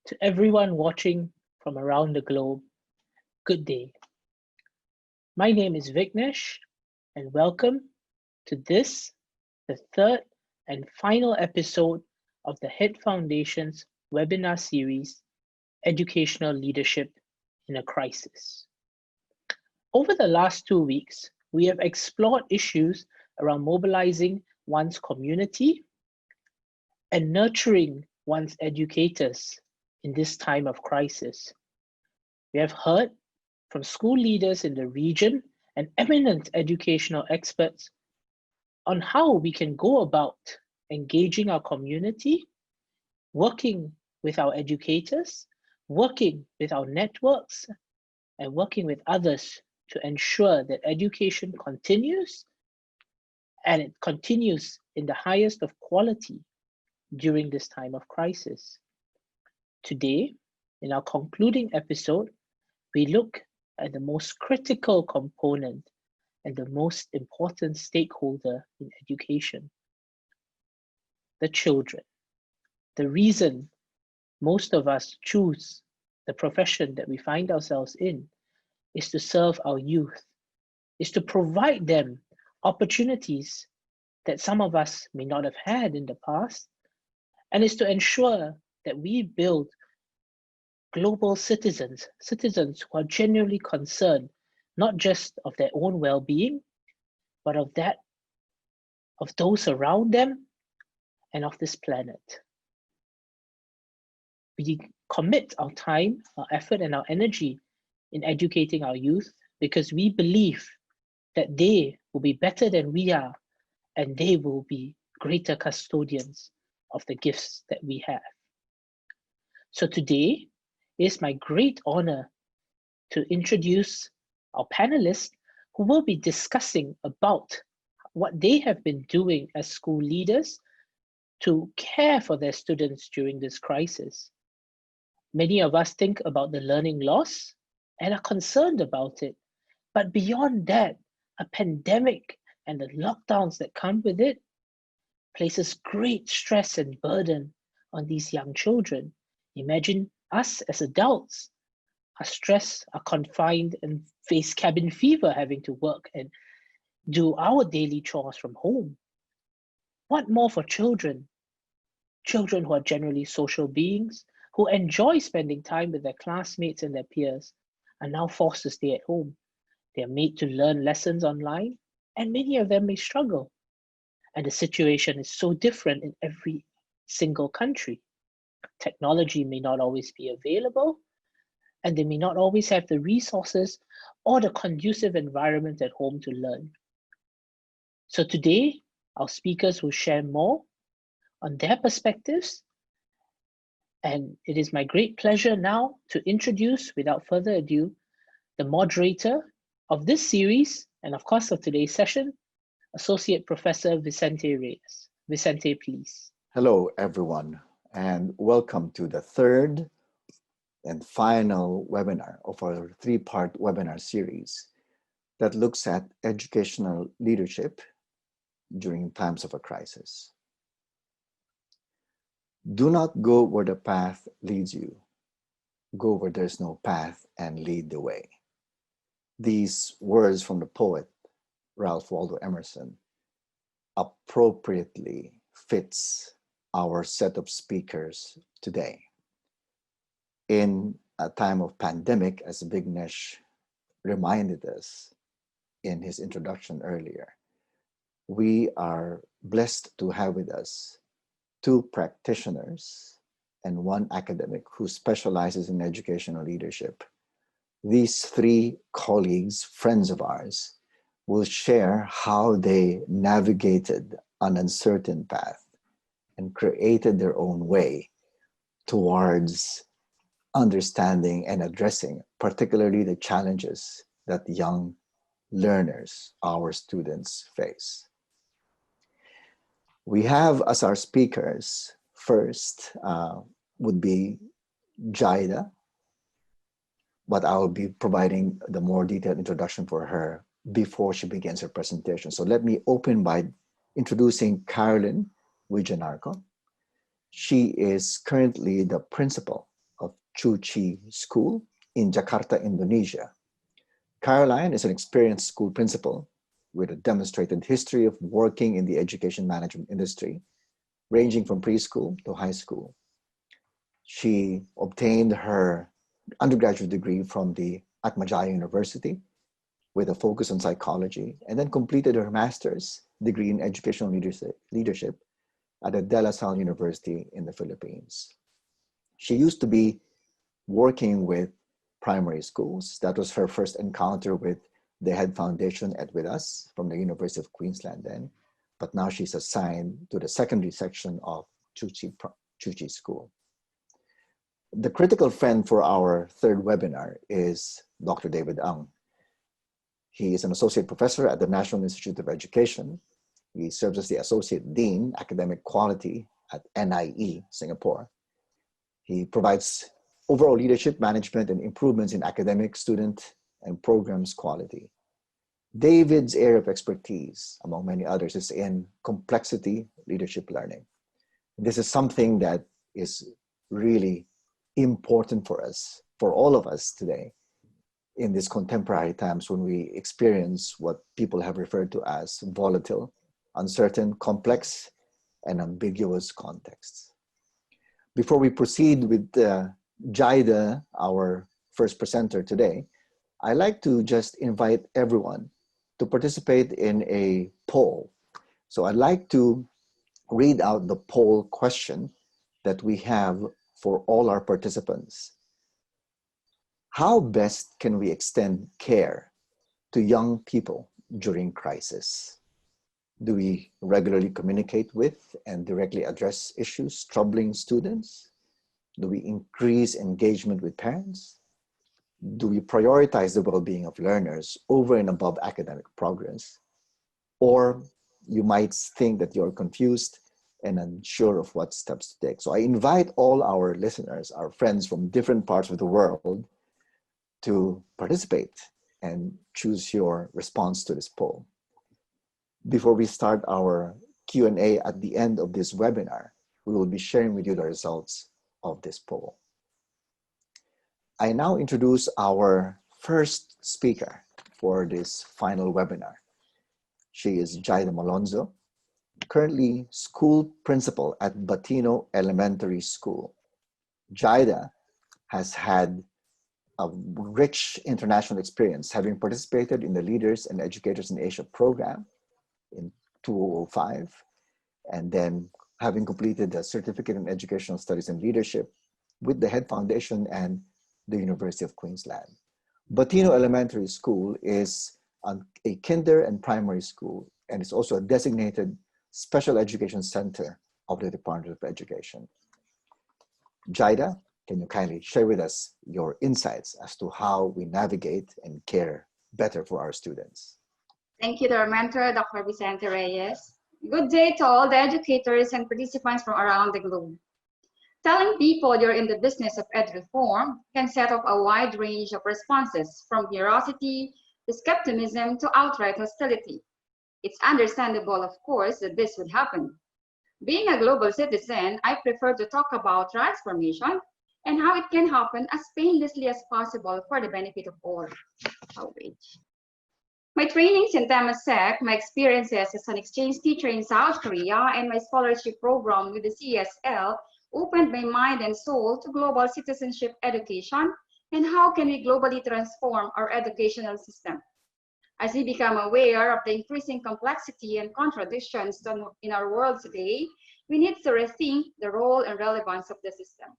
To everyone watching from around the globe, good day. My name is Vignesh, and welcome to this, the third and final episode of the HEAD Foundation's webinar series, Educational Leadership in a Crisis. Over the last 2 weeks, we have explored issues around mobilizing one's community and nurturing one's educators in this time of crisis. We have heard from school leaders in the region and eminent educational experts on how we can go about engaging our community, working with our educators, working with our networks, and working with others to ensure that education continues, and it continues in the highest of quality during this time of crisis. Today, in our concluding episode, we look at the most critical component and the most important stakeholder in education, the children. The reason most of us choose the profession that we find ourselves in is to serve our youth, is to provide them opportunities that some of us may not have had in the past, and is to ensure that we build global citizens who are genuinely concerned, not just of their own well-being, but of that of those around them and of this planet. We commit our time, our effort, and our energy in educating our youth because we believe that they will be better than we are, and they will be greater custodians of the gifts that we have. So today, it is my great honor to introduce our panelists who will be discussing about what they have been doing as school leaders to care for their students during this crisis. Many of us think about the learning loss and are concerned about it. But beyond that, a pandemic and the lockdowns that come with it places great stress and burden on these young children. Imagine us as adults are stressed, are confined, and face cabin fever, having to work and do our daily chores from home. What more for children? Children who are generally social beings, who enjoy spending time with their classmates and their peers, are now forced to stay at home. They are made to learn lessons online, and many of them may struggle. And the situation is so different in every single country. Technology may not always be available, and they may not always have the resources or the conducive environment at home to learn. So today, our speakers will share more on their perspectives, and it is my great pleasure now to introduce, without further ado, the moderator of this series, and of course of today's session, Associate Professor Vicente Reyes. Vicente, please. Hello, everyone, and welcome to the third and final webinar of our three-part webinar series that looks at educational leadership during times of a crisis. Do not go where the path leads you. Go where there's no path and lead the way. These words from the poet Ralph Waldo Emerson appropriately fits our set of speakers today. In a time of pandemic, as Vignesh reminded us in his introduction earlier, we are blessed to have with us two practitioners and one academic who specializes in educational leadership. These three colleagues, friends of ours, will share how they navigated an uncertain path and created their own way towards understanding and addressing particularly the challenges that young learners, our students, face. We have as our speakers, first would be Jaida, but I will be providing the more detailed introduction for her before she begins her presentation. So let me open by introducing Widjanarko. She is currently the principal of Chuchi School in Jakarta, Indonesia. Caroline is an experienced school principal with a demonstrated history of working in the education management industry, ranging from preschool to high school. She obtained her undergraduate degree from the Atmajaya University with a focus on psychology, and then completed her master's degree in educational leadership at the De La Salle University in the Philippines. She used to be working with primary schools. That was her first encounter with the head foundation at with us from the University of Queensland then, but now she's assigned to the secondary section of Chuchi School. The critical friend for our third webinar is Dr. David Ang. He is an associate professor at the National Institute of Education. He serves as the Associate Dean, Academic Quality at NIE, Singapore. He provides overall leadership, management, and improvements in academic, student, and programs quality. David's area of expertise, among many others, is in complexity leadership learning. This is something that is really important for us, for all of us today, in these contemporary times when we experience what people have referred to as volatile, uncertain, complex, and ambiguous contexts. Before we proceed with Jaida, our first presenter today, I'd like to just invite everyone to participate in a poll. So I'd like to read out the poll question that we have for all our participants. How best can we extend care to young people during crisis? Do we regularly communicate with and directly address issues troubling students? Do we increase engagement with parents? Do we prioritize the well-being of learners over and above academic progress? Or you might think that you're confused and unsure of what steps to take. So I invite all our listeners, our friends from different parts of the world, to participate and choose your response to this poll. Before we start our Q&A at the end of this webinar, we will be sharing with you the results of this poll. I now introduce our first speaker for this final webinar. She is Jaida Malonzo, currently school principal at Batino Elementary School. Jaida has had a rich international experience, having participated in the Leaders and Educators in Asia program in 2005, and then having completed a certificate in educational studies and leadership with the Head Foundation and the University of Queensland. Batino Elementary School is a kinder and primary school, and it's also a designated special education center of the Department of Education. Jaida, can you kindly share with us your insights as to how we navigate and care better for our students? Thank you, dear mentor, Dr. Vicente Reyes. Good day to all the educators and participants from around the globe. Telling people you're in the business of ed reform can set off a wide range of responses, from curiosity to skepticism to outright hostility. It's understandable, of course, that this would happen. Being a global citizen, I prefer to talk about transformation and how it can happen as painlessly as possible for the benefit of all. My trainings in Temasek, my experiences as an exchange teacher in South Korea, and my scholarship program with the CSL opened my mind and soul to global citizenship education and how can we globally transform our educational system. As we become aware of the increasing complexity and contradictions in our world today, we need to rethink the role and relevance of the system.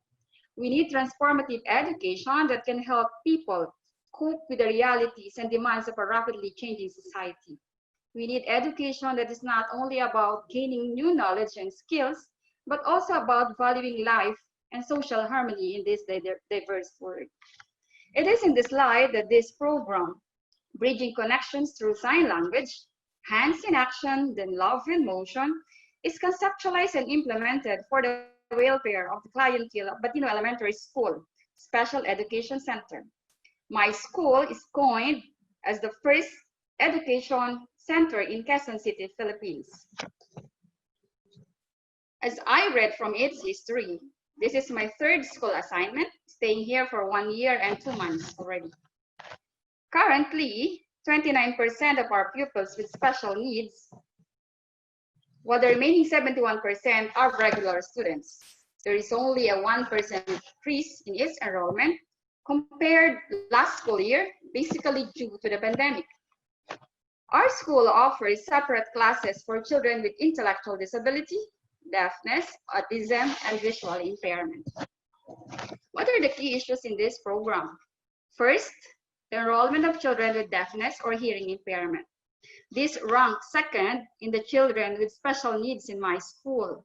We need transformative education that can help people cope with the realities and demands of a rapidly changing society. We need education that is not only about gaining new knowledge and skills, but also about valuing life and social harmony in this diverse world. It is in this slide that this program, Bridging Connections Through Sign Language, Hands in Action, then Love in Motion, is conceptualized and implemented for the welfare of the clientele of Batino Elementary School, Special Education Center. My school is coined as the first education center in Quezon City, Philippines. As I read from its history, this is my third school assignment, staying here for 1 year and 2 months already. Currently, 29% of our pupils with special needs, while the remaining 71% are regular students. There is only a 1% increase in its enrollment compared last school year, basically due to the pandemic. Our school offers separate classes for children with intellectual disability, deafness, autism, and visual impairment. What are the key issues in this program? First, the enrollment of children with deafness or hearing impairment. This ranks second in the children with special needs in my school.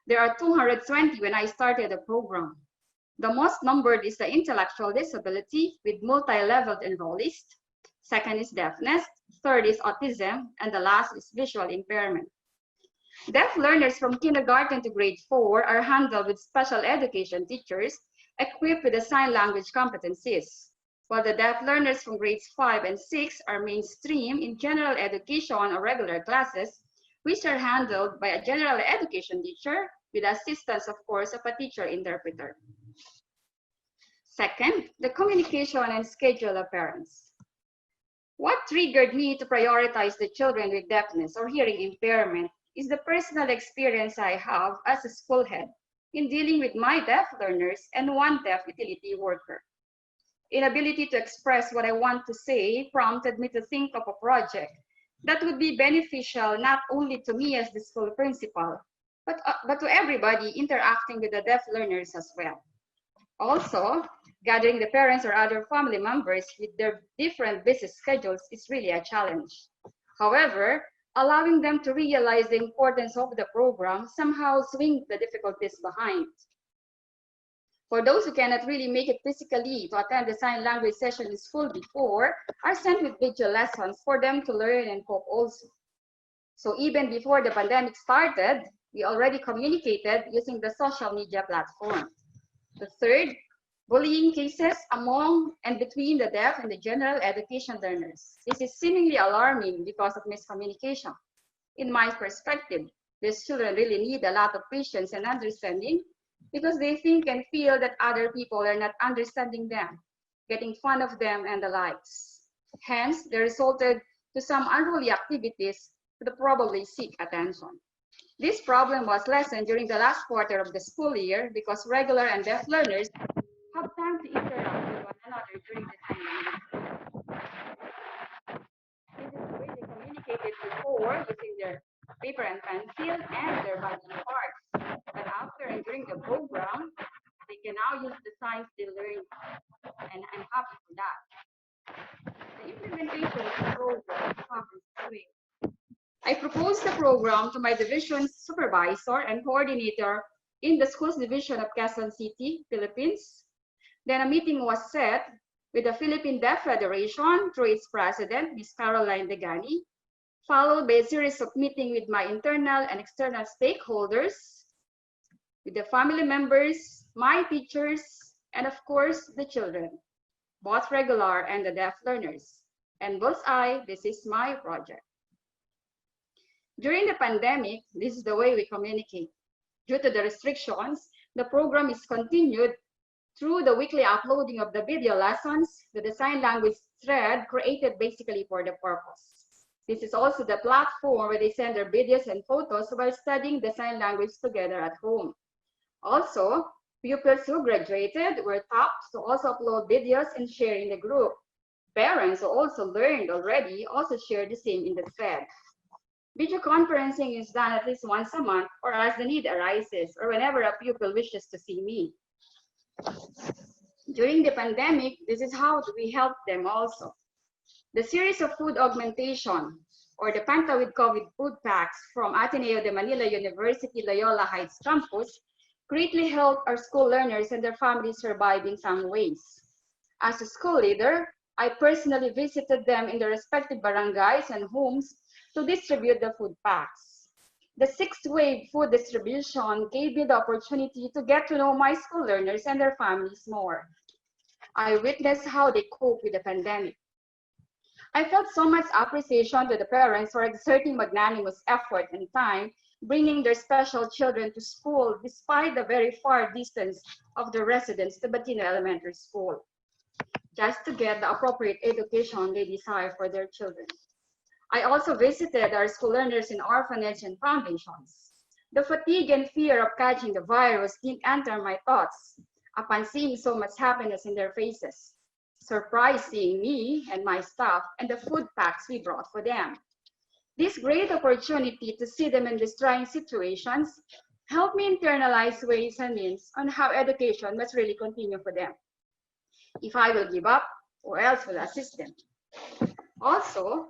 There are 220 when I started the program. The most numbered is the intellectual disability with multi-leveled enrollees. Second is deafness, third is autism, and the last is visual impairment. Deaf learners from kindergarten to grade 4 are handled with special education teachers equipped with the sign language competencies, while the deaf learners from grades 5 and 6 are mainstream in general education or regular classes, which are handled by a general education teacher with assistance, of course, of a teacher interpreter. Second, the communication and schedule of parents. What triggered me to prioritize the children with deafness or hearing impairment is the personal experience I have as a school head in dealing with my deaf learners and one deaf utility worker. Inability to express what I want to say prompted me to think of a project that would be beneficial not only to me as the school principal, but to everybody interacting with the deaf learners as well. Also, gathering the parents or other family members with their different busy schedules is really a challenge. However, allowing them to realize the importance of the program somehow swings the difficulties behind. For those who cannot really make it physically to attend the sign language session in school before, are sent with video lessons for them to learn and cope also. So even before the pandemic started, we already communicated using the social media platform. The third, bullying cases among and between the deaf and the general education learners. This is seemingly alarming because of miscommunication. In my perspective, these children really need a lot of patience and understanding because they think and feel that other people are not understanding them, getting fun of them and the likes. Hence, they resulted to some unruly activities that probably seek attention. This problem was lessened during the last quarter of the school year because regular and deaf learners have time to interact with one another during the sign language. This is the way they communicated before using their paper and pencil and their body parts. But after and during the program, they can now use the signs they learned, and I'm happy for that. The implementation of the program happens this way. I proposed the program to my division supervisor and coordinator in the schools division of Quezon City, Philippines. Then a meeting was set with the Philippine Deaf Federation through its president, Ms. Caroline Degani, followed by a series of meetings with my internal and external stakeholders, with the family members, my teachers, and of course, the children, both regular and the deaf learners. And bullseye, this is my project. During the pandemic, this is the way we communicate. Due to the restrictions, the program is continued through the weekly uploading of the video lessons to the sign language thread created basically for the purpose. This is also the platform where they send their videos and photos while studying the sign language together at home. Also, pupils who graduated were tapped to also upload videos and share in the group. Parents who also learned already also share the same in the thread. Video conferencing is done at least once a month or as the need arises or whenever a pupil wishes to see me. During the pandemic, this is how we help them also. The series of food augmentation or the Panta with COVID food packs from Ateneo de Manila University Loyola Heights campus greatly helped our school learners and their families survive in some ways. As a school leader, I personally visited them in their respective barangays and homes to distribute the food packs. The sixth wave food distribution gave me the opportunity to get to know my school learners and their families more. I witnessed how they cope with the pandemic. I felt so much appreciation to the parents for exerting magnanimous effort and time bringing their special children to school despite the very far distance of the residence to Batino Elementary School, just to get the appropriate education they desire for their children. I also visited our school learners in orphanages and foundations. The fatigue and fear of catching the virus didn't enter my thoughts upon seeing so much happiness in their faces, surprised seeing me and my staff and the food packs we brought for them. This great opportunity to see them in these trying situations helped me internalize ways and means on how education must really continue for them. If I will give up, who else will assist them? Also,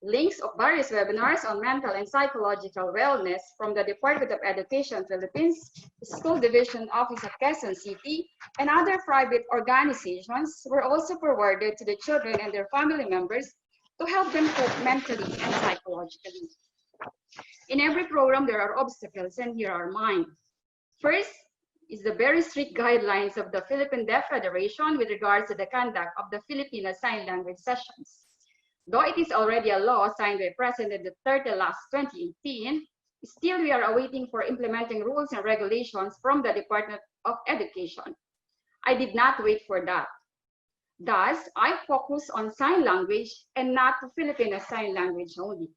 links of various webinars on mental and psychological wellness from the Department of Education Philippines, School Division Office of Quezon City, and other private organizations were also forwarded to the children and their family members to help them cope mentally and psychologically. In every program, there are obstacles, and here are mine. First is the very strict guidelines of the Philippine Deaf Federation with regards to the conduct of the Filipino Sign Language sessions. Though it is already a law signed by President Duterte last 2018, still we are awaiting for implementing rules and regulations from the Department of Education. I did not wait for that. Thus, I focus on sign language and not Filipino sign language only.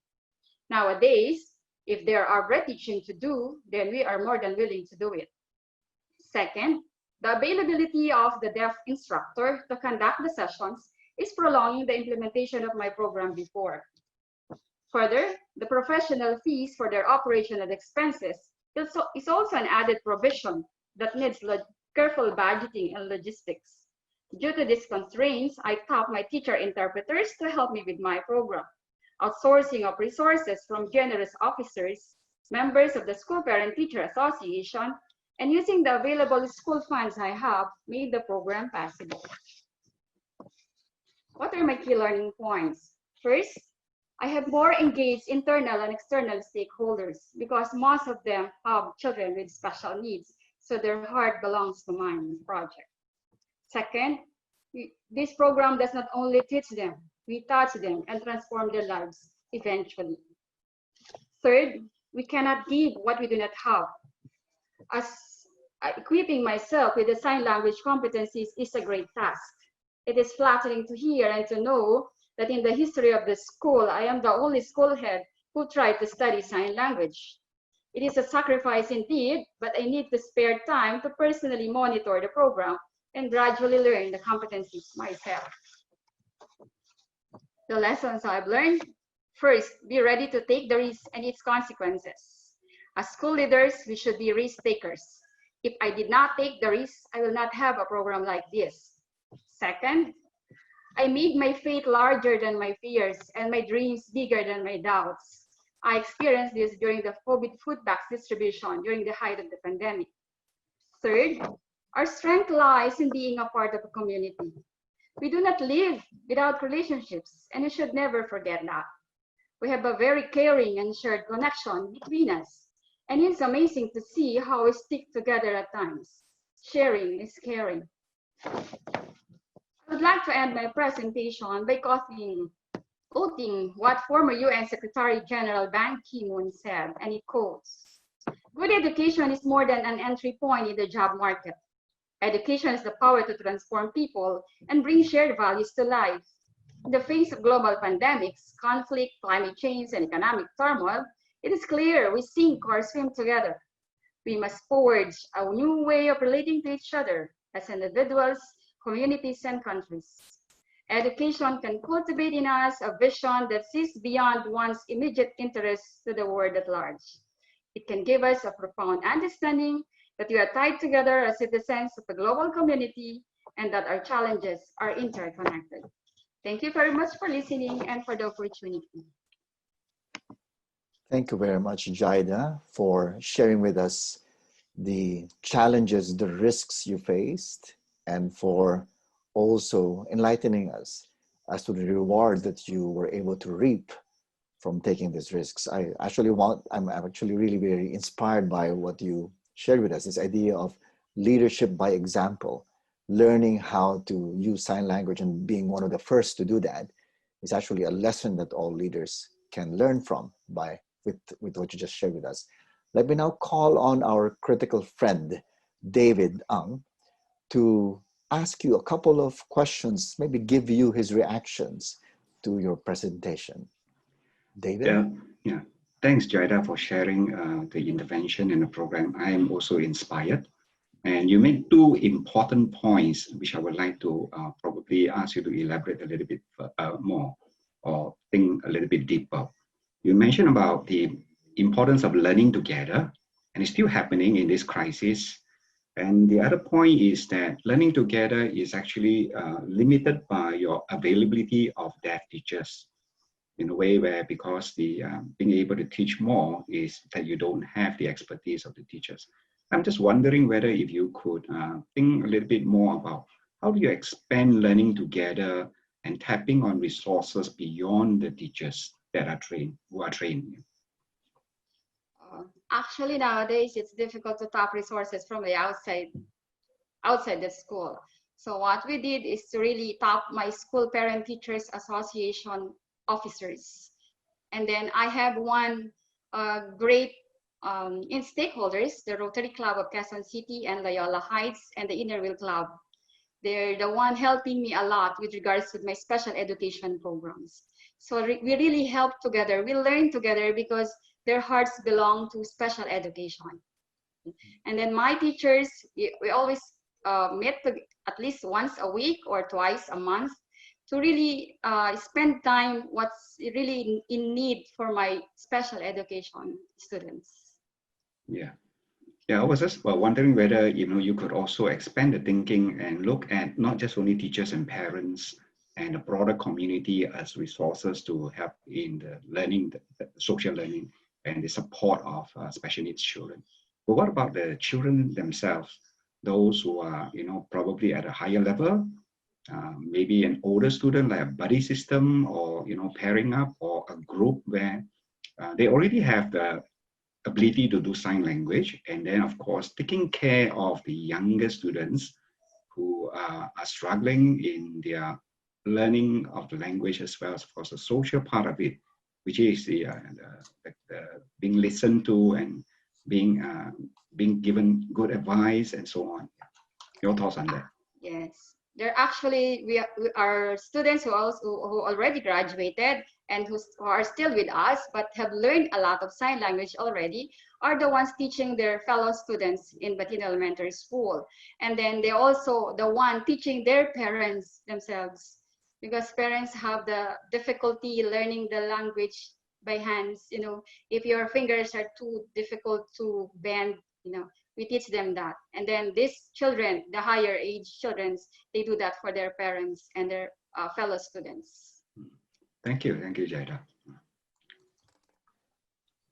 Nowadays, if there are reteaching to do, then we are more than willing to do it. Second, the availability of the deaf instructor to conduct the sessions is prolonging the implementation of my program before. Further, the professional fees for their operation and expenses is also an added provision that needs careful budgeting and logistics. Due to these constraints, I tap my teacher interpreters to help me with my program. Outsourcing of resources from generous officers, members of the School Parent Teacher Association, and using the available school funds I have made the program possible. What are my key learning points? First, I have more engaged internal and external stakeholders because most of them have children with special needs, so their heart belongs to mine project. Second, this program does not only teach them, we touch them and transform their lives eventually. Third, we cannot give what we do not have. As equipping myself with the sign language competencies is a great task. It is flattering to hear and to know that in the history of the school, I am the only school head who tried to study sign language. It is a sacrifice indeed, but I need to spare time to personally monitor the program and gradually learn the competencies myself. The lessons I've learned: first, be ready to take the risk and its consequences. As school leaders, we should be risk takers. If I did not take the risk, I will not have a program like this. Second, I made my faith larger than my fears and my dreams bigger than my doubts. I experienced this during the COVID food box distribution during the height of the pandemic. Third, our strength lies in being a part of a community. We do not live without relationships, and we should never forget that. We have a very caring and shared connection between us, and it's amazing to see how we stick together at times. Sharing is caring. I would like to end my presentation by quoting what former UN Secretary General Ban Ki-moon said, and it quotes, "Good education is more than an entry point in the job market. Education is the power to transform people and bring shared values to life. In the face of global pandemics, conflict, climate change, and economic turmoil, it is clear we sink or swim together. We must forge a new way of relating to each other as individuals, communities, and countries. Education can cultivate in us a vision that sees beyond one's immediate interests to the world at large. It can give us a profound understanding that we are tied together as citizens of the global community and that our challenges are interconnected." Thank you very much for listening and for the opportunity. Thank you very much, Jaida, for sharing with us the challenges, the risks you faced, and for also enlightening us as to the reward that you were able to reap from taking these risks. I'm actually really very inspired by what you shared with us, this idea of leadership by example. Learning how to use sign language and being one of the first to do that is actually a lesson that all leaders can learn from by with what you just shared with us. Let me now call on our critical friend, David Ang, to ask you a couple of questions, maybe give you his reactions to your presentation. David? Yeah. Thanks, Jaida, for sharing the intervention in the program. I am also inspired. And you made two important points, which I would like to probably ask you to elaborate a little bit more or think a little bit deeper. You mentioned about the importance of learning together, and it's still happening in this crisis. And the other point is that learning together is actually limited by your availability of deaf teachers in a way where, because the being able to teach more is that you don't have the expertise of the teachers. I'm just wondering whether if you could think a little bit more about how do you expand learning together and tapping on resources beyond the teachers that are trained, who are trained. Actually, nowadays it's difficult to tap resources from the outside the school. So what we did is to really tap my school parent teachers association officers, and then I have one great in stakeholders, the Rotary Club of Quezon City and Loyola Heights and the Inner Wheel Club. They're the one helping me a lot with regards to my special education programs. So we really help together, we learn together because their hearts belong to special education. And then my teachers, we always meet at least once a week or twice a month to really spend time what's really in need for my special education students. Yeah, I was just wondering whether you could also expand the thinking and look at not just only teachers and parents and the broader community as resources to help in the learning, the social learning, and the support of special needs children. But what about the children themselves? Those who are, probably at a higher level, maybe an older student, like a buddy system, or pairing up, or a group where they already have the ability to do sign language, and then of course taking care of the younger students who are struggling in their learning of the language, as well as, of course, the social part of it, which is the being listened to and being given good advice and so on. Your thoughts on that? Yes, there actually we are students who already graduated and who are still with us but have learned a lot of sign language already, are the ones teaching their fellow students in Batino Elementary School. And then they also the one teaching their parents themselves, because parents have the difficulty learning the language by hands. If your fingers are too difficult to bend, we teach them that. And then these children, the higher age children, they do that for their parents and their fellow students. Thank you, Jaida.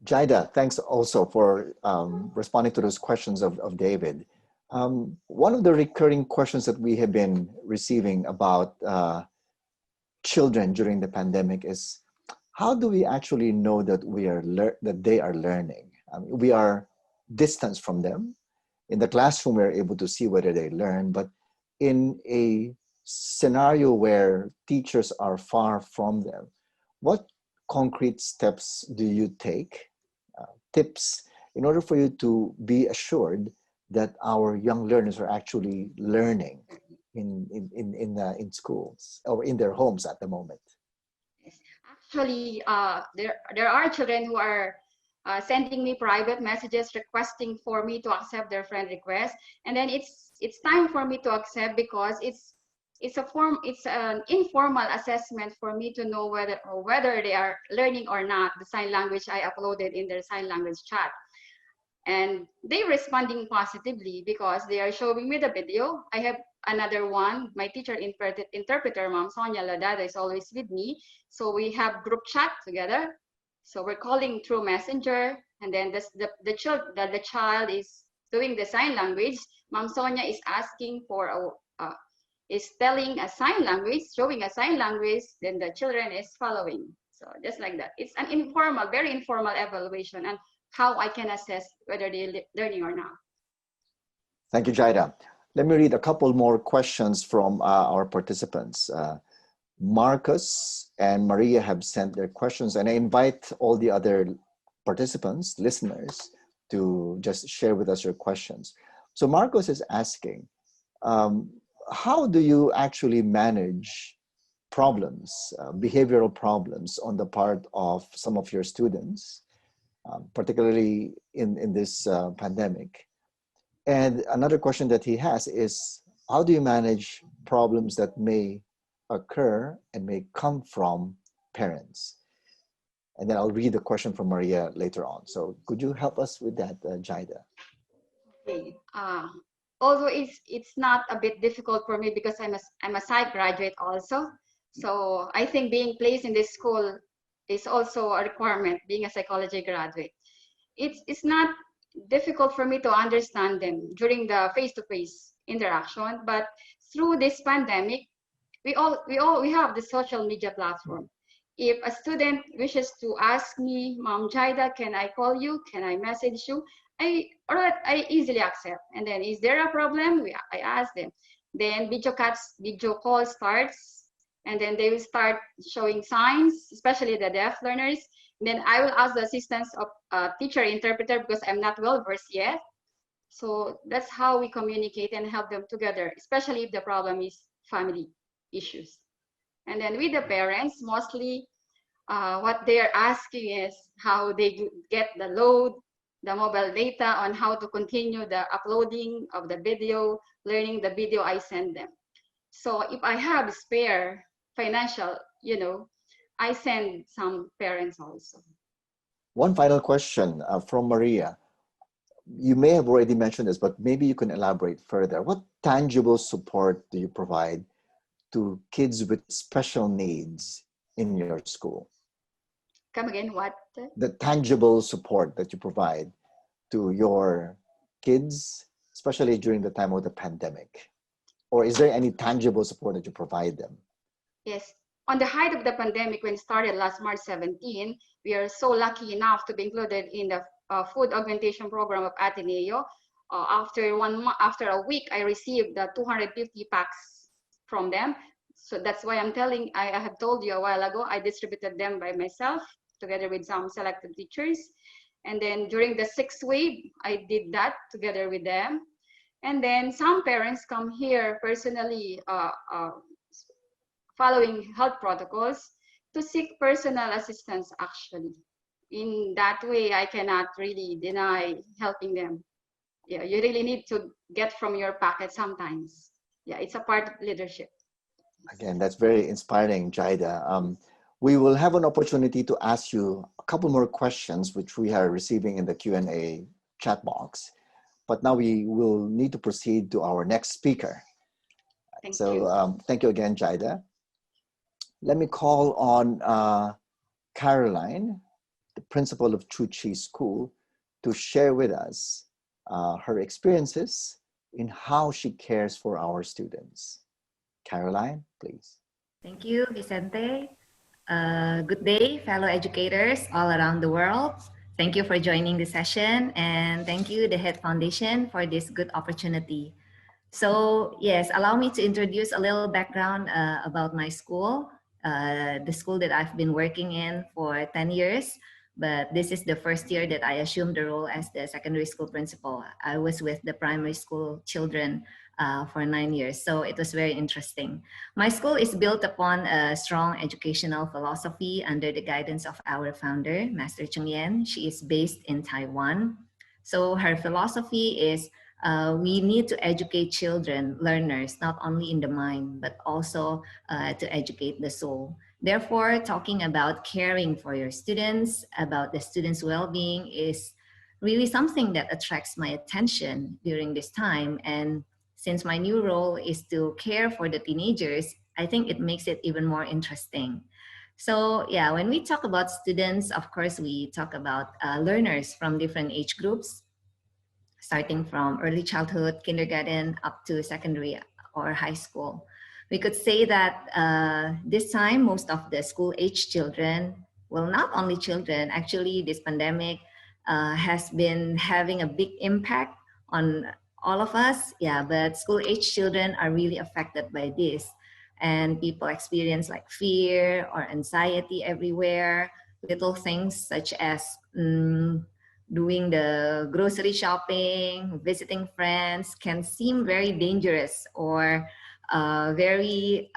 Jaida, thanks also for responding to those questions of David. One of the recurring questions that we have been receiving about children during the pandemic is, how do we actually know that that they are learning? We are distanced from them. In the classroom, we're able to see whether they learn, but in a scenario where teachers are far from them, what concrete steps do you take, tips, in order for you to be assured that our young learners are actually learning in schools or in their homes at the moment? Actually, there are children who are sending me private messages requesting for me to accept their friend request, and then it's time for me to accept, because it's an informal assessment for me to know whether they are learning or not the sign language I uploaded in their sign language chat. And they're responding positively because they are showing me the video. I have another one, my teacher interpreter, Ma'am Sonia Ladada, is always with me. So we have group chat together. So we're calling through Messenger, and then the child is doing the sign language. Ma'am Sonia is asking for is telling a sign language, showing a sign language, then the children is following. So just like that. It's an informal, very informal evaluation, and how I can assess whether they're learning or not. Thank you, Jaida. Let me read a couple more questions from our participants. Marcus and Maria have sent their questions, and I invite all the other participants, listeners, to just share with us your questions. So Marcos is asking, how do you actually manage problems, behavioral problems on the part of some of your students, particularly in this pandemic? And another question that he has is, how do you manage problems that may occur and may come from parents? And then I'll read the question from Maria later on. So could you help us with that, Jaida? Okay. Although it's not a bit difficult for me because I'm a psych graduate also. So I think being placed in this school is also a requirement, being a psychology graduate. It's not difficult for me to understand them during the face-to-face interaction, but through this pandemic, we have the social media platform. If a student wishes to ask me, Mom Jaida, can I call you? Can I message you? I easily accept. And then, is there a problem? I ask them. Then video call starts, and then they will start showing signs, especially the deaf learners. Then I will ask the assistance of a teacher interpreter because I'm not well versed yet. So that's how we communicate and help them together, especially if the problem is family issues. And then with the parents, mostly what they're asking is how they get the load, the mobile data, on how to continue the uploading of the video, learning the video I send them. So if I have spare financial, I send some parents also. One final question from Maria. You may have already mentioned this, but maybe you can elaborate further. What tangible support do you provide to kids with special needs in your school? Come again, what? The tangible support that you provide to your kids, especially during the time of the pandemic. Or is there any tangible support that you provide them? Yes. On the height of the pandemic, when it started last March 17, we are so lucky enough to be included in the food augmentation program of Ateneo. After a week, I received the 250 packs from them. So that's why I have told you a while ago, I distributed them by myself together with some selected teachers. And then during the 6th wave, I did that together with them. And then some parents come here personally following health protocols to seek personal assistance actually. In that way, I cannot really deny helping them. Yeah, you really need to get from your pocket sometimes. Yeah, it's a part of leadership. Again, that's very inspiring, Jaida. We will have an opportunity to ask you a couple more questions, which we are receiving in the Q&A chat box. But now we will need to proceed to our next speaker. Thank you. Thank you again, Jaida. Let me call on Caroline, the principal of Chuchi School, to share with us her experiences in how she cares for our students. Caroline, please. Thank you, Vicente. Good day, fellow educators all around the world. Thank you for joining the session, and thank you, the Head Foundation, for this good opportunity. So yes, allow me to introduce a little background about my school, the school that I've been working in for 10 years, but this is the first year that I assumed the role as the secondary school principal. I was with the primary school children for 9 years, so it was very interesting. My school is built upon a strong educational philosophy under the guidance of our founder, Master Chung Yen. She is based in Taiwan. So her philosophy is we need to educate children, learners, not only in the mind, but also to educate the soul. Therefore, talking about caring for your students, about the students' well-being is really something that attracts my attention during this time. And since my new role is to care for the teenagers, I think it makes it even more interesting. So yeah, when we talk about students, of course, we talk about learners from different age groups, starting from early childhood, kindergarten, up to secondary or high school. We could say that this time, most of the school-age children, well, not only children, actually this pandemic has been having a big impact on all of us. Yeah, but school-age children are really affected by this. And people experience like fear or anxiety everywhere, little things such as doing the grocery shopping, visiting friends can seem very dangerous or very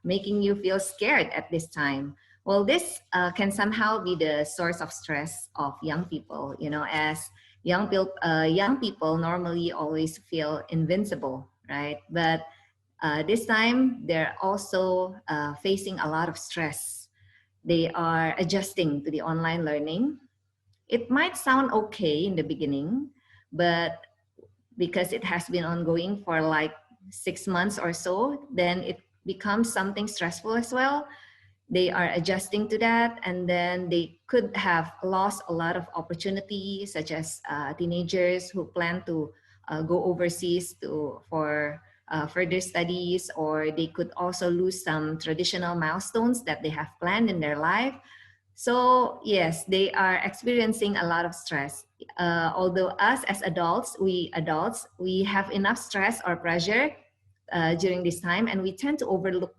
making you feel scared at this time. Well, this can somehow be the source of stress of young people, you know, as young people normally always feel invincible, right? But this time they're also facing a lot of stress. They are adjusting to the online learning. It might sound okay in the beginning, but because it has been ongoing for like 6 months or so, then it becomes something stressful as well. They are adjusting to that, and then they could have lost a lot of opportunities, such as teenagers who plan to go overseas for further studies, or they could also lose some traditional milestones that they have planned in their life. So yes, they are experiencing a lot of stress. Although us as adults, we have enough stress or pressure during this time, and we tend to overlook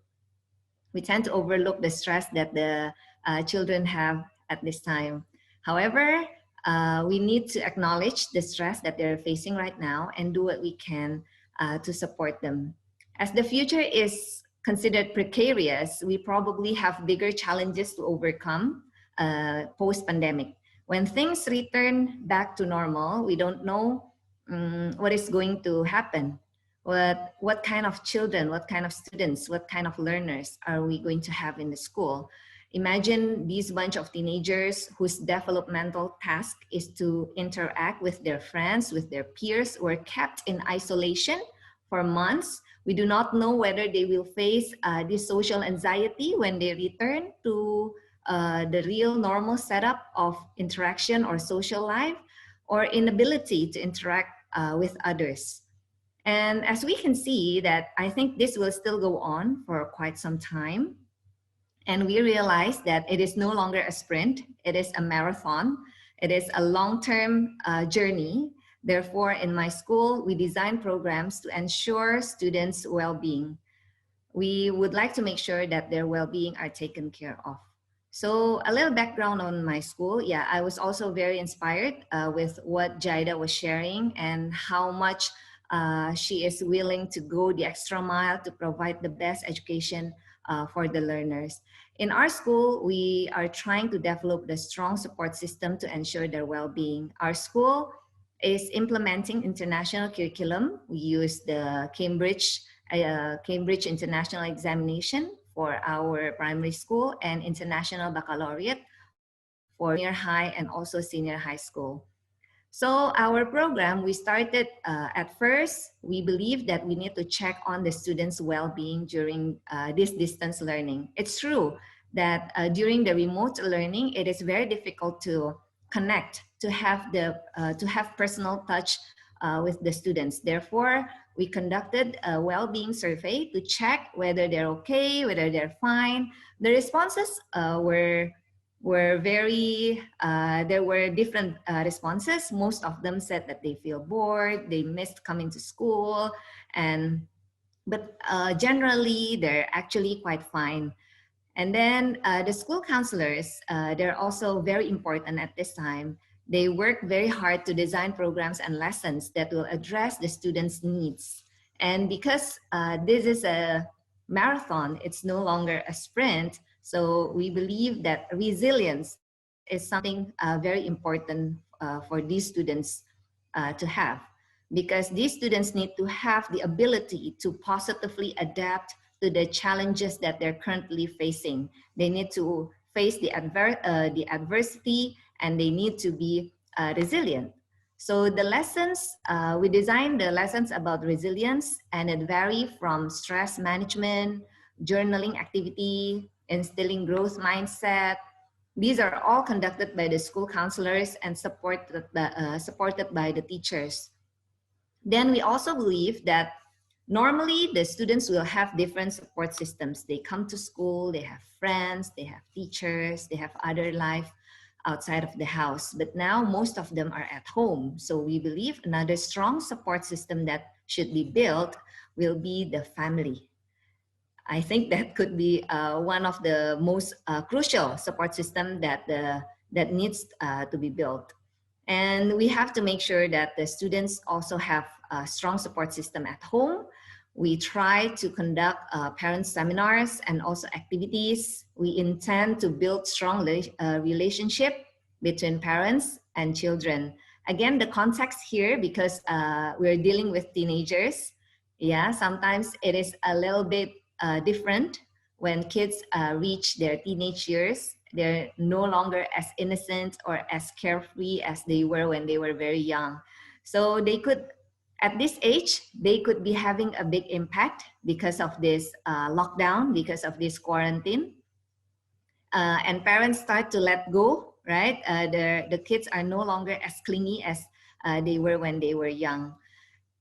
the stress that the children have at this time. However, we need to acknowledge the stress that they're facing right now and do what we can to support them. As the future is considered precarious, we probably have bigger challenges to overcome post-pandemic. When things return back to normal, we don't know what is going to happen. What kind of children, what kind of students, what kind of learners are we going to have in the school? Imagine these bunch of teenagers whose developmental task is to interact with their friends, with their peers, who are kept in isolation for months. We do not know whether they will face this social anxiety when they return to the real normal setup of interaction or social life, or inability to interact with others. And as we can see that I think this will still go on for quite some time. And we realize that it is no longer a sprint, it is a marathon. It is a long-term journey. Therefore, in my school, we design programs to ensure students' well-being. We would like to make sure that their well-being are taken care of. So a little background on my school. Yeah, I was also very inspired with what Jaida was sharing and how much she is willing to go the extra mile to provide the best education for the learners. In our school, we are trying to develop the strong support system to ensure their well-being. Our school is implementing international curriculum. We use the Cambridge International Examination for our primary school and International Baccalaureate for junior high and also senior high school. So our program, we started at first, we believe that we need to check on the students' well-being during this distance learning. It's true that during the remote learning, it is very difficult to connect, to have personal touch with the students. Therefore, we conducted a well-being survey to check whether they're okay, whether they're fine. The responses were very, there were different responses. Most of them said that they feel bored, they missed coming to school, but generally they're actually quite fine. And then the school counselors, they're also very important at this time. They work very hard to design programs and lessons that will address the students' needs. And because this is a marathon, it's no longer a sprint, so we believe that resilience is something very important for these students to have, because these students need to have the ability to positively adapt to the challenges that they're currently facing. They need to face the adversity, and they need to be resilient. So the lessons, we designed the lessons about resilience, and it vary from stress management, journaling activity, instilling growth mindset. These are all conducted by the school counselors and supported by the teachers. Then we also believe that normally the students will have different support systems. They come to school, they have friends, they have teachers, they have other life outside of the house. But now most of them are at home. So we believe another strong support system that should be built will be the family. I think that could be one of the most crucial support system that the that needs to be built. And we have to make sure that the students also have a strong support system at home. We try to conduct parent seminars and also activities. We intend to build strong relationship between parents and children. Again, the context here, because we're dealing with teenagers, yeah, sometimes it is a little bit different when kids reach their teenage years. They're no longer as innocent or as carefree as they were when they were very young. So they could, at this age, they could be having a big impact because of this lockdown, because of this quarantine. And parents start to let go, right? The kids are no longer as clingy as they were when they were young.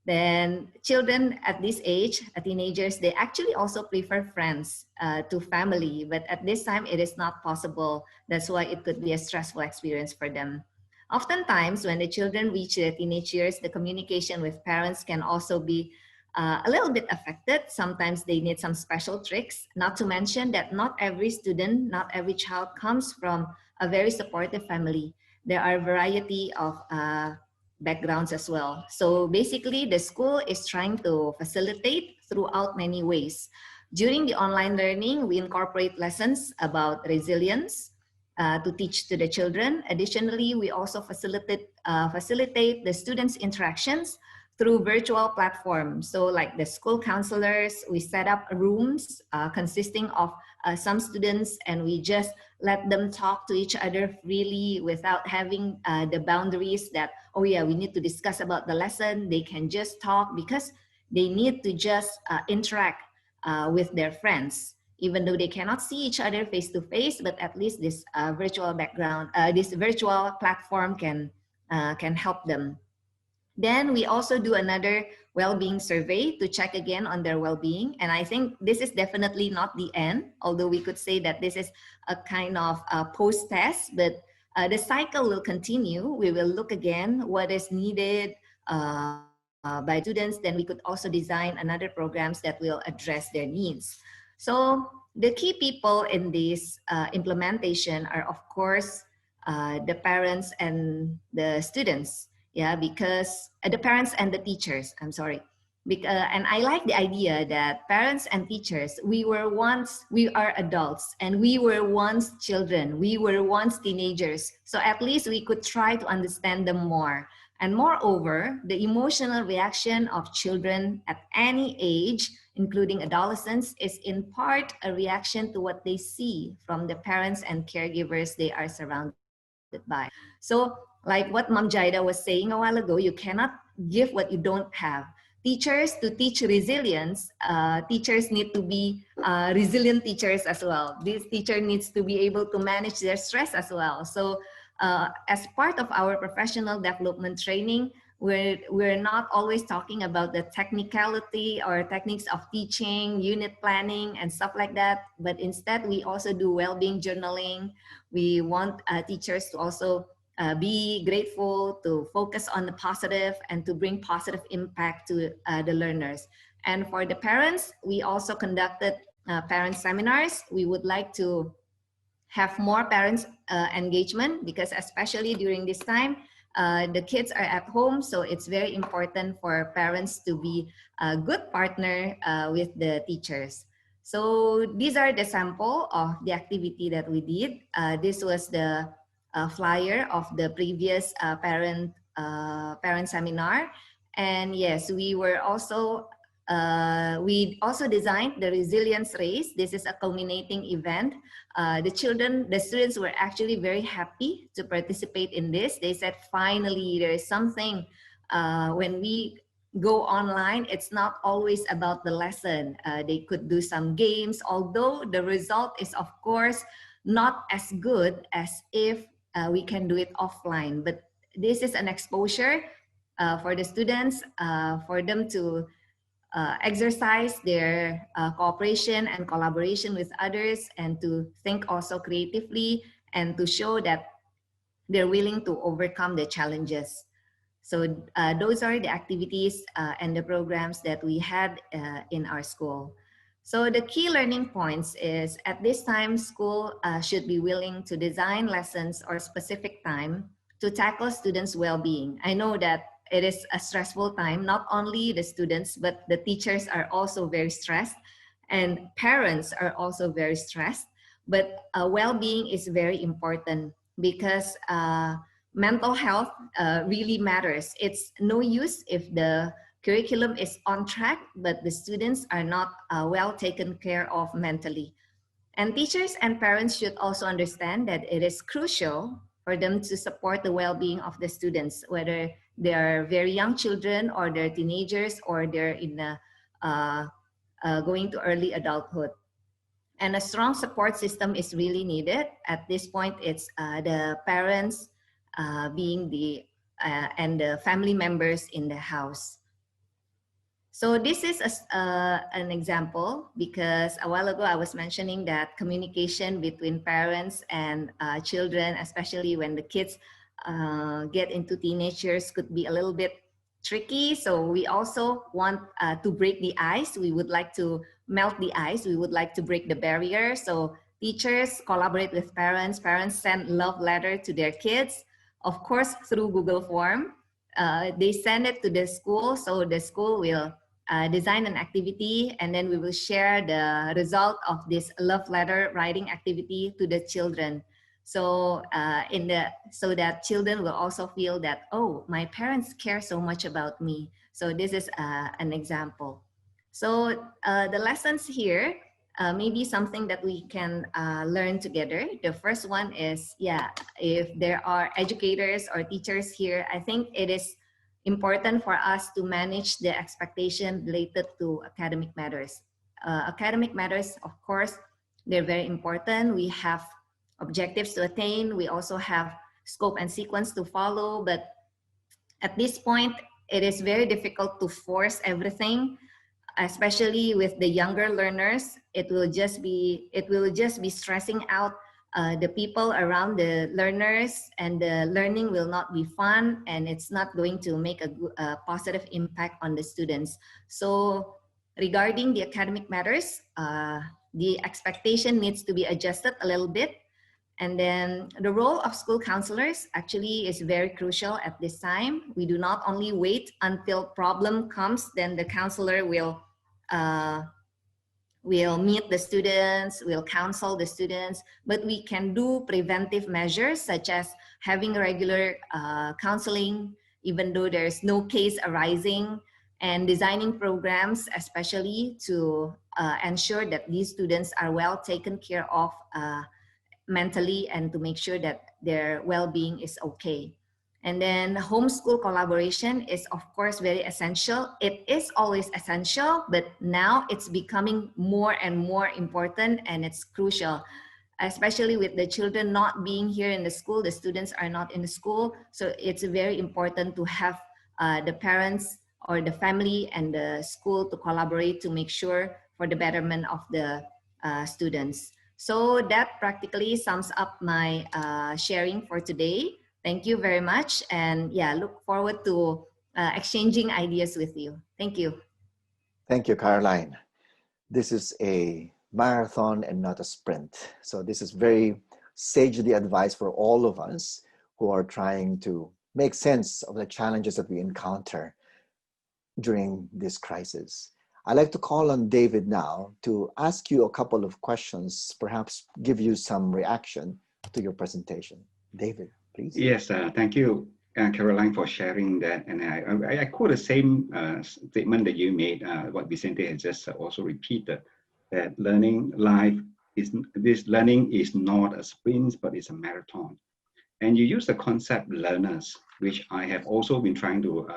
Then children at this age, teenagers, they actually also prefer friends to family, but at this time it is not possible. That's why it could be a stressful experience for them. Oftentimes, when the children reach their teenage years, the communication with parents can also be a little bit affected. Sometimes they need some special tricks, not to mention that not every student, not every child comes from a very supportive family. There are a variety of backgrounds as well. So basically, the school is trying to facilitate throughout many ways. During the online learning, we incorporate lessons about resilience to teach to the children. Additionally, we also facilitate the students' interactions through virtual platforms. So like the school counselors, we set up rooms consisting of some students, and we just let them talk to each other freely without having the boundaries that, oh yeah, we need to discuss about the lesson. They can just talk because they need to just interact with their friends, even though they cannot see each other face to face, but at least this virtual background, this virtual platform can help them. Then we also do another well-being survey to check again on their well-being. And I think this is definitely not the end, although we could say that this is a kind of post-test, but the cycle will continue. We will look again what is needed by students. Then we could also design another programs that will address their needs. So the key people in this implementation are, of course, the parents and the students. Yeah, because the parents and the teachers, I'm sorry. And I like the idea that parents and teachers, we are adults, and we were once children, we were once teenagers. So at least we could try to understand them more. And moreover, the emotional reaction of children at any age, including adolescents, is in part a reaction to what they see from the parents and caregivers they are surrounded by. So like what Mom Jaida was saying a while ago, you cannot give what you don't have. Teachers, to teach resilience, teachers need to be resilient teachers as well. This teacher needs to be able to manage their stress as well. So as part of our professional development training, we're not always talking about the technicality or techniques of teaching, unit planning, and stuff like that. But instead, we also do well-being journaling. We want teachers to also be grateful, to focus on the positive, and to bring positive impact to the learners. And for the parents, we also conducted parent seminars. We would like to have more parents engagement, because especially during this time, the kids are at home, so it's very important for parents to be a good partner with the teachers. So these are the sample of the activity that we did. This was the flyer of the previous parent seminar. And yes, we also designed the resilience race. This is a culminating event. The students were actually very happy to participate in this. They said, finally, there is something. When we go online, it's not always about the lesson. They could do some games, although the result is, of course, not as good as if we can do it offline. But this is an exposure for the students, for them to exercise their cooperation and collaboration with others, and to think also creatively, and to show that they're willing to overcome the challenges. So those are the activities and the programs that we had in our school. So the key learning points is at this time, school should be willing to design lessons or specific time to tackle students' well-being. I know that it is a stressful time. Not only the students, but the teachers are also very stressed and parents are also very stressed. But well-being is very important because mental health really matters. It's no use if the curriculum is on track, but the students are not well taken care of mentally. And teachers and parents should also understand that it is crucial for them to support the well-being of the students, whether they are very young children or they're teenagers or they're in going to early adulthood. And a strong support system is really needed. At this point, it's the parents being the and the family members in the house. So this is an example because a while ago I was mentioning that communication between parents and children, especially when the kids get into teenagers, could be a little bit tricky. So we also want to break the ice. We would like to melt the ice. We would like to break the barrier. So teachers collaborate with parents. Parents send love letter to their kids, of course, through Google Form. They send it to the school, so the school will design an activity, and then we will share the result of this love letter writing activity to the children. So so that children will also feel that, oh, my parents care so much about me. So this is an example. So the lessons here may be something that we can learn together. The first one is, if there are educators or teachers here, I think it is important for us to manage the expectation related to academic matters. Academic matters, of course, they're very important. We have objectives to attain. We also have scope and sequence to follow. But at this point, it is very difficult to force everything, especially with the younger learners. It will just be stressing out the people around the learners, and the learning will not be fun, and it's not going to make a positive impact on the students. So regarding the academic matters, the expectation needs to be adjusted a little bit. And then the role of school counselors actually is very crucial at this time. We do not only wait until problem comes, then the counselor will meet the students, will counsel the students, but we can do preventive measures such as having regular counseling, even though there's no case arising, and designing programs, especially to ensure that these students are well taken care of mentally and to make sure that their well-being is okay. And then homeschool collaboration is, of course, very essential. It is always essential, but now it's becoming more and more important, and it's crucial, especially with the children not being here in the school. The students are not in the school. So it's very important to have the parents or the family and the school to collaborate to make sure for the betterment of the students. So that practically sums up my sharing for today. Thank you very much. And look forward to exchanging ideas with you. Thank you. Thank you, Caroline. This is a marathon and not a sprint. So this is very sagely advised for all of us who are trying to make sense of the challenges that we encounter during this crisis. I'd like to call on David now to ask you a couple of questions, perhaps give you some reaction to your presentation. David, please. Yes, thank you, Caroline, for sharing that. And I quote the same statement that you made, what Vicente has just also repeated, that learning is not a sprint, but it's a marathon. And you use the concept learners, which I have also been trying to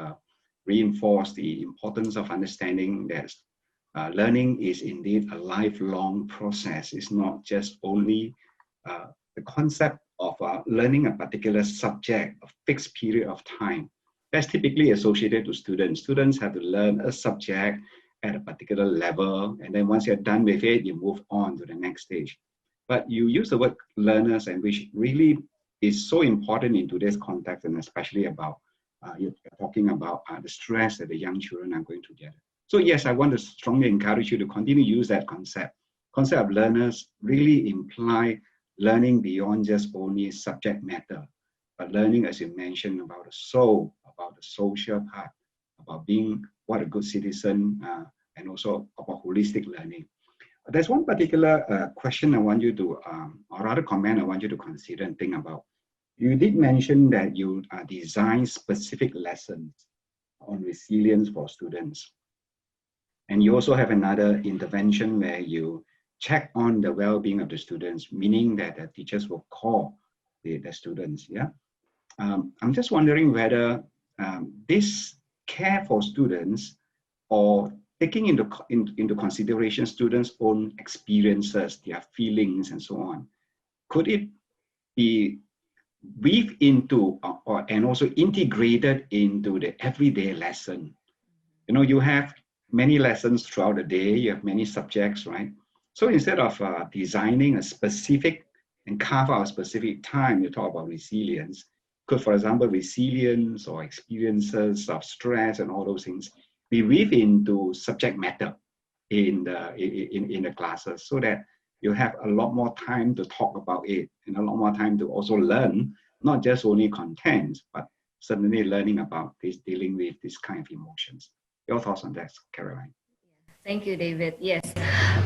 reinforce the importance of understanding that learning is indeed a lifelong process. It's not just only the concept of learning a particular subject, a fixed period of time. That's typically associated to students. Students have to learn a subject at a particular level, and then once you're done with it, you move on to the next stage. But you use the word learners, and which really is so important in today's context, and especially about you're talking about the stress that the young children are going to get. So yes, I want to strongly encourage you to continue to use that concept. Concept of learners really imply learning beyond just only subject matter, but learning, as you mentioned, about the soul, about the social part, about being what a good citizen, and also about holistic learning. There's one particular question I want you to, or rather comment I want you to consider and think about. You did mention that you design specific lessons on resilience for students. And you also have another intervention where you check on the well-being of the students, meaning that the teachers will call the students. Yeah, I'm just wondering whether this care for students or taking into consideration students' own experiences, their feelings, and so on, could it be weaved into and also integrated into the everyday lesson? You know, you have many lessons throughout the day, you have many subjects, right? So instead of designing a specific and carve out a specific time to talk about resilience, could, for example, resilience or experiences of stress and all those things be weaved into subject matter in the classes, so that you have a lot more time to talk about it and a lot more time to also learn, not just only content, but certainly learning about this, dealing with this kind of emotions. Your thoughts on that, Caroline? Thank you, David. Yes,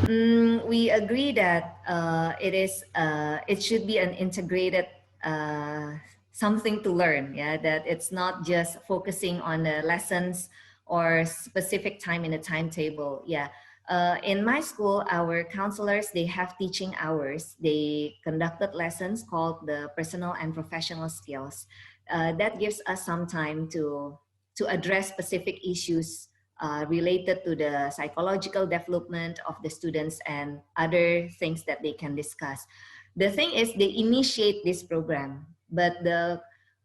we agree that it should be an integrated something to learn. Yeah, that it's not just focusing on the lessons or specific time in a timetable. Yeah. In my school, our counselors, they have teaching hours. They conducted lessons called the personal and professional skills. That gives us some time to address specific issues related to the psychological development of the students and other things that they can discuss. The thing is, they initiate this program, but the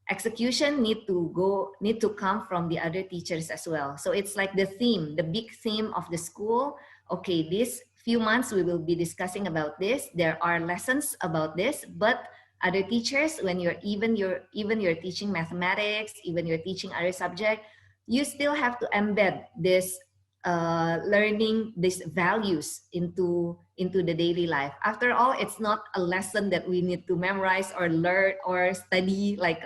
execution need to come from the other teachers as well. So it's like the theme, the big theme of the school. Okay, these few months we will be discussing about this. There are lessons about this, but other teachers, when you're teaching mathematics, even you're teaching other subject, you still have to embed this learning, these values into the daily life. After all, it's not a lesson that we need to memorize or learn or study like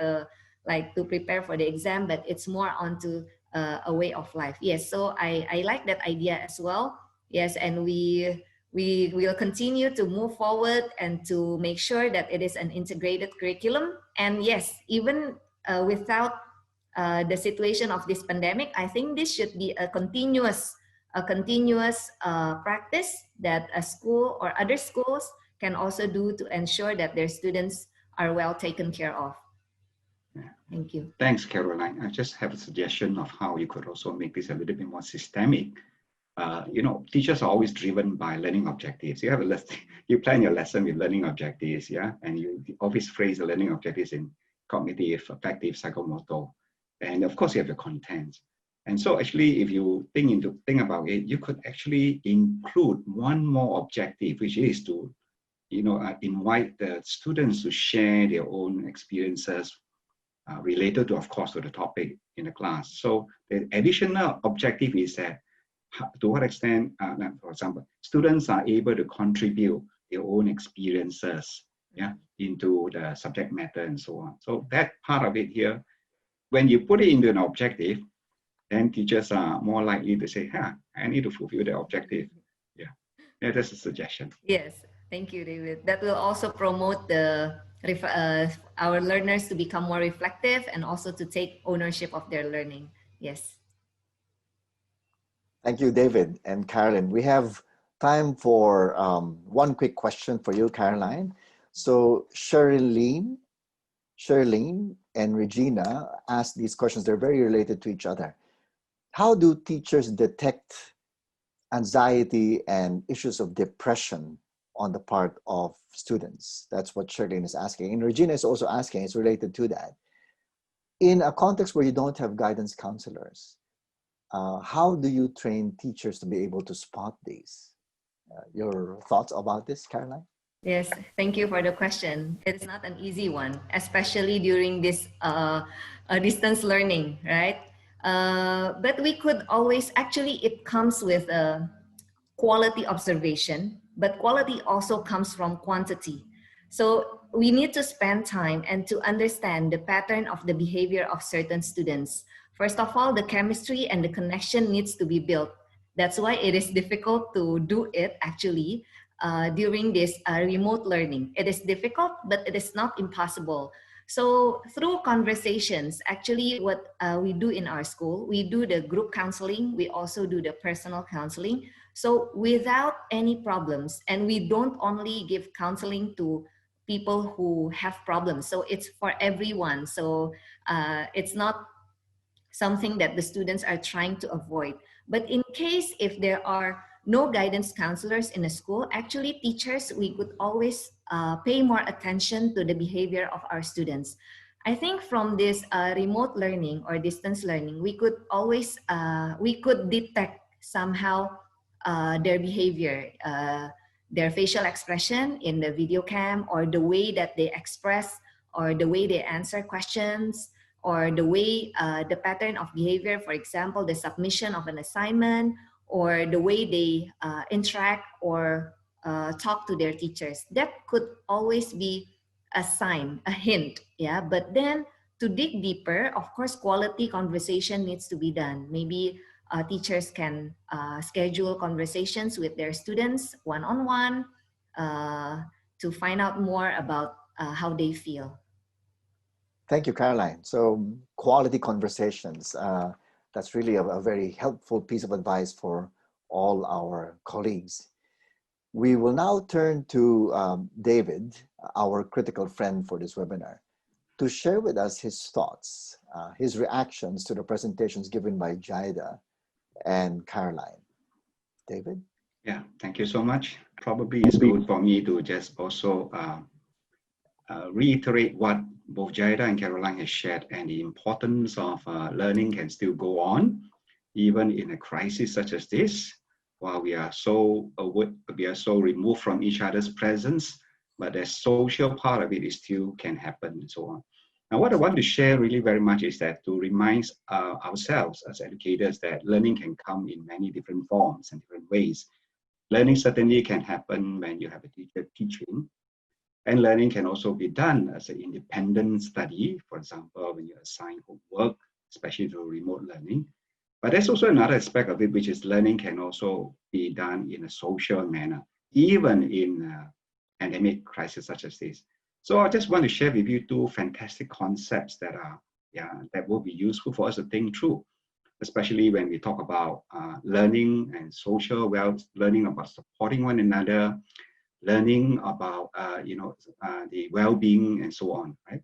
to prepare for the exam, but it's more onto a way of life. Yes, so I like that idea as well. Yes, and we will continue to move forward and to make sure that it is an integrated curriculum. And yes, even without the situation of this pandemic, I think this should be a continuous practice that a school or other schools can also do to ensure that their students are well taken care of. Thank you. Thanks, Caroline. I just have a suggestion of how you could also make this a little bit more systemic. You know, teachers are always driven by learning objectives. You have a list, you plan your lesson with learning objectives, yeah, and you always phrase the learning objectives in cognitive, affective, psychomotor, and of course you have your content. And so actually, if you think about it, you could actually include one more objective, which is to, you know, invite the students to share their own experiences related to, of course, to the topic in the class. So the additional objective is that to what extent, for example, students are able to contribute their own experiences, yeah, into the subject matter and so on. So that part of it here, when you put it into an objective, then teachers are more likely to say, I need to fulfill the objective. Yeah, that's a suggestion. Yes, thank you, David. That will also promote our learners to become more reflective and also to take ownership of their learning. Yes. Thank you, David and Caroline. We have time for one quick question for you, Caroline. So Shirlene and Regina asked these questions. They're very related to each other. How do teachers detect anxiety and issues of depression on the part of students? That's what Shirlene is asking. And Regina is also asking, it's related to that. In a context where you don't have guidance counselors, how do you train teachers to be able to spot these? Your thoughts about this, Caroline? Yes, thank you for the question. It's not an easy one, especially during this distance learning, right? But we could always, actually it comes with a quality observation, but quality also comes from quantity. So we need to spend time and to understand the pattern of the behavior of certain students. First of all, the chemistry and the connection needs to be built. That's why it is difficult to do it actually during this remote learning. It is difficult, but it is not impossible. So through conversations, actually what we do in our school, we do the group counseling, we also do the personal counseling. So without any problems, and we don't only give counseling to people who have problems, so it's for everyone. So it's not something that the students are trying to avoid. But in case if there are no guidance counselors in a school, actually teachers, we could always pay more attention to the behavior of our students. I think from this remote learning or distance learning, we could always, we could detect somehow their behavior, their facial expression in the video cam, or the way that they express, or the way they answer questions, or the way, the pattern of behavior, for example, the submission of an assignment, or the way they interact or talk to their teachers. That could always be a sign, a hint, yeah? But then to dig deeper, of course, quality conversation needs to be done. Maybe teachers can schedule conversations with their students one-on-one to find out more about how they feel. Thank you, Caroline. So quality conversations, that's really a very helpful piece of advice for all our colleagues. We will now turn to David, our critical friend for this webinar, to share with us his thoughts, his reactions to the presentations given by Jaida and Caroline. David? Yeah, thank you so much. Probably it's good for me to just also reiterate what both Jaida and Caroline has shared, and the importance of learning can still go on, even in a crisis such as this, while we are so removed from each other's presence, but the social part of it is still can happen and so on. Now, what I want to share really very much is that to remind ourselves as educators that learning can come in many different forms and different ways. Learning certainly can happen when you have a teacher teaching, and learning can also be done as an independent study, for example, when you assign homework, especially through remote learning. But there's also another aspect of it, which is learning can also be done in a social manner, even in a pandemic crisis such as this. So I just want to share with you two fantastic concepts that are, that will be useful for us to think through, especially when we talk about learning and social, learning about supporting one another, learning about the well-being and so on, right?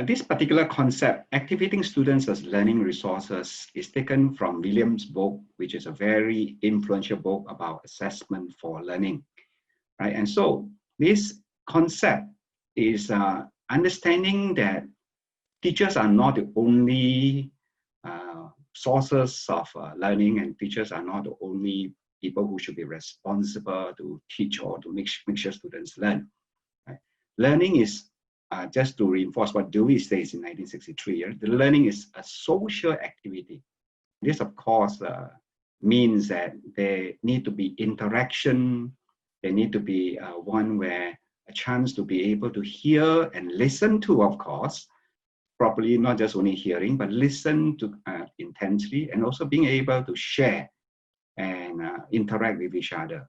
This particular concept, activating students as learning resources, is taken from William's book, which is a very influential book about assessment for learning, right? And so this concept is understanding that teachers are not the only sources of learning, and teachers are not the only people who should be responsible to teach or to make sure students learn. Right? Learning is, just to reinforce what Dewey says in 1963, the learning is a social activity. This, of course, means that there need to be interaction. There need to be one where a chance to be able to hear and listen to, of course, properly, not just only hearing, but listen to intensely, and also being able to share and interact with each other.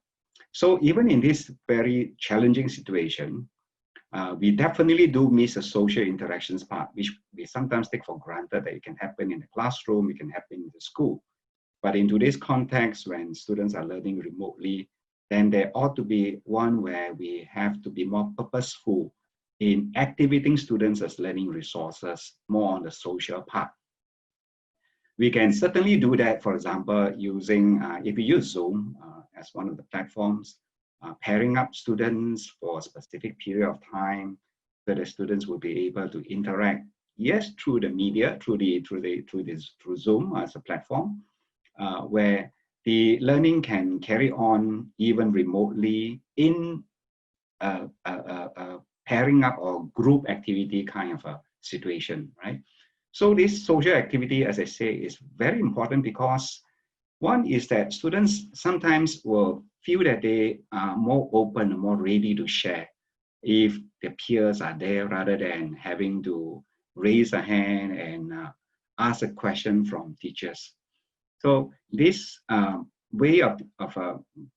So even in this very challenging situation, we definitely do miss the social interactions part, which we sometimes take for granted that it can happen in the classroom, it can happen in the school. But in today's context, when students are learning remotely, then there ought to be one where we have to be more purposeful in activating students as learning resources, more on the social part. We can certainly do that, for example, using, if we use Zoom as one of the platforms, pairing up students for a specific period of time, so the students will be able to interact, yes, through the media, through Zoom as a platform, where the learning can carry on even remotely in pairing up or group activity kind of a situation, right? So this social activity, as I say, is very important because one is that students sometimes will feel that they are more open and more ready to share if their peers are there rather than having to raise a hand and ask a question from teachers. So this way of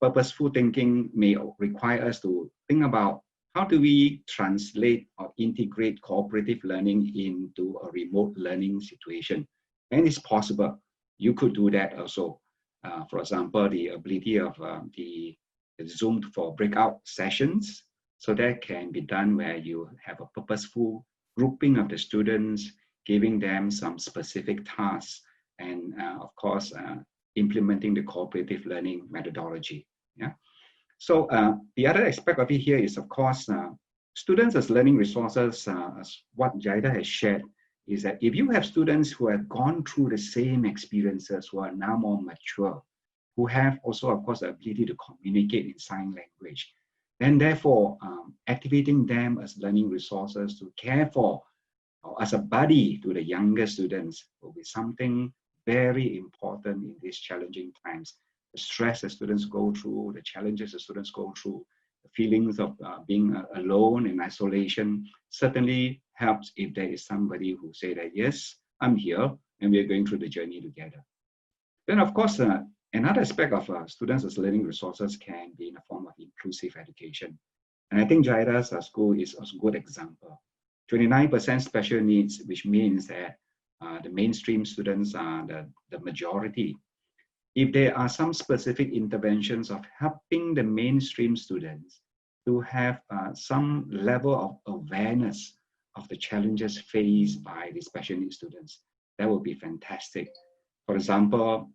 purposeful thinking may require us to think about how do we translate or integrate cooperative learning into a remote learning situation. And it's possible. You could do that also. For example, the ability of the Zoom for breakout sessions. So that can be done where you have a purposeful grouping of the students, giving them some specific tasks, and of course, implementing the cooperative learning methodology. Yeah. So the other aspect of it here is, of course, students as learning resources, as what Jaida has shared, is that if you have students who have gone through the same experiences, who are now more mature, who have also, of course, the ability to communicate in sign language, then therefore activating them as learning resources to care for, or as a buddy to the younger students, will be something very important in these challenging times. The stress that students go through, the challenges that students go through, the feelings of being alone in isolation certainly helps if there is somebody who say that, yes, I'm here and we're going through the journey together. Then of course, another aspect of students as learning resources can be in a form of inclusive education. And I think Jaida's school is a good example. 29% special needs, which means that the mainstream students are the majority. If there are some specific interventions of helping the mainstream students to have some level of awareness of the challenges faced by the special needs students, that would be fantastic. For example,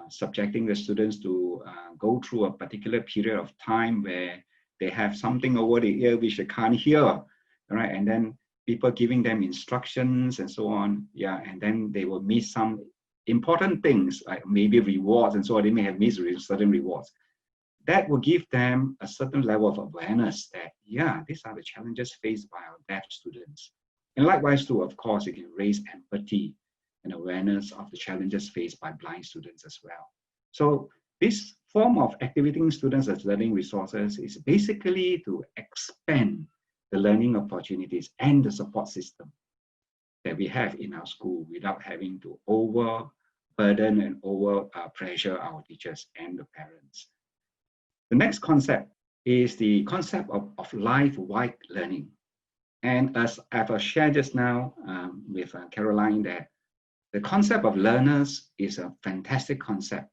subjecting the students to go through a particular period of time where they have something over the ear which they can't hear, right? And then people giving them instructions and so on, yeah, and then they will miss some important things, like maybe rewards and so on. They may have missed certain rewards. That will give them a certain level of awareness that, yeah, these are the challenges faced by our deaf students. And likewise too, of course, it can raise empathy and awareness of the challenges faced by blind students as well. So this form of activating students as learning resources is basically to expand the learning opportunities and the support system that we have in our school without having to overburden and over pressure our teachers and the parents. The next concept is the concept of life-wide learning. And as I've shared just now with Caroline, that the concept of learners is a fantastic concept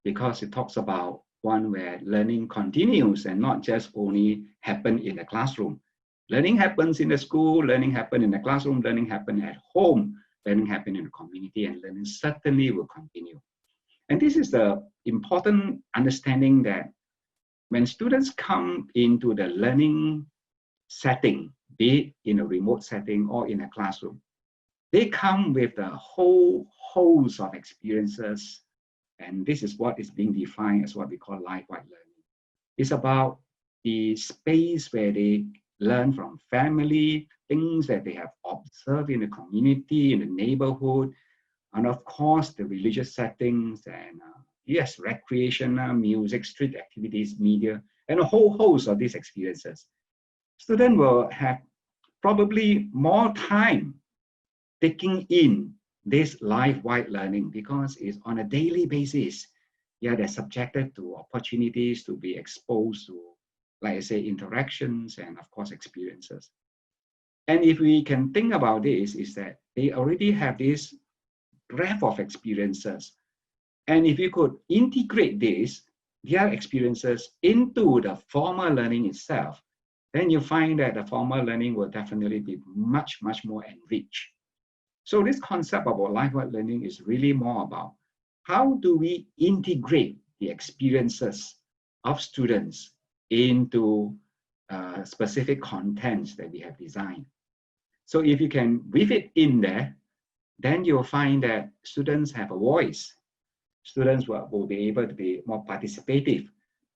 because it talks about one where learning continues and not just only happen in the classroom. Learning happens in the school, learning happens in the classroom, learning happens at home, learning happens in the community, and learning certainly will continue. And this is the important understanding that when students come into the learning setting, be it in a remote setting or in a classroom, they come with a whole host of experiences. And this is what is being defined as what we call life-wide learning. It's about the space where they learn from family, things that they have observed in the community, in the neighborhood, and of course, the religious settings and yes, recreational, music, street activities, media, and a whole host of these experiences. Students will have probably more time taking in this life-wide learning because it's on a daily basis. Yeah, they're subjected to opportunities to be exposed to, like I say, interactions and of course experiences. And if we can think about this, is that they already have this breadth of experiences. And if you could integrate this, their experiences into the formal learning itself, then you find that the formal learning will definitely be much, much more enriched. So this concept about life-wide learning is really more about how do we integrate the experiences of students into specific contents that we have designed. So if you can weave it in there, then you'll find that students have a voice. Students will be able to be more participative.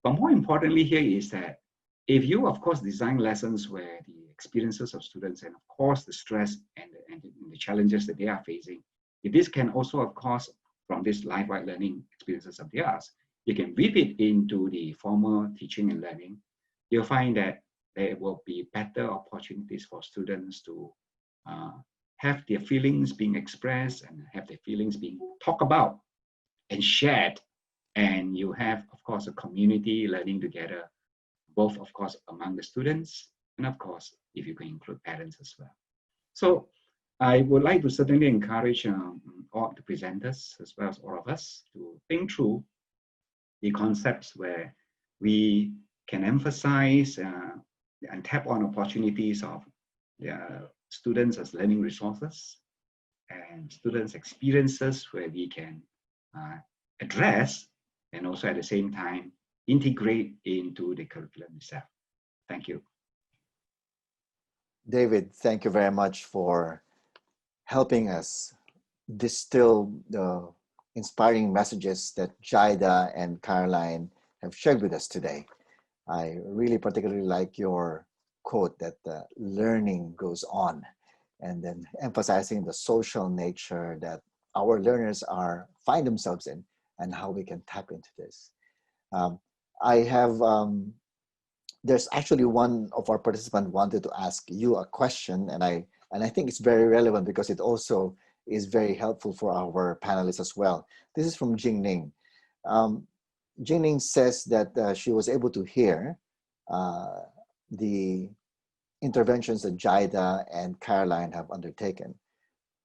But more importantly here is that if you, of course, design lessons where the experiences of students, and of course the stress and the challenges that they are facing. This can also, of course, from this life-wide learning experiences of theirs, you can weave it into the formal teaching and learning. You'll find that there will be better opportunities for students to have their feelings being expressed and have their feelings being talked about and shared. And you have, of course, a community learning together, both, of course, among the students, and of course, if you can include parents as well. So I would like to certainly encourage all the presenters, as well as all of us, to think through the concepts where we can emphasize and tap on opportunities of students as learning resources and students' experiences where we can address and also at the same time integrate into the curriculum itself. Thank you. David, thank you very much for helping us distill the inspiring messages that Jaida and Caroline have shared with us today. I really particularly like your quote that learning goes on, and then emphasizing the social nature that our learners find themselves in and how we can tap into this. I have, there's actually one of our participants wanted to ask you a question, and I think it's very relevant because it also is very helpful for our panelists as well. This is from Jingning. Jingning says that she was able to hear the interventions that Jaida and Caroline have undertaken.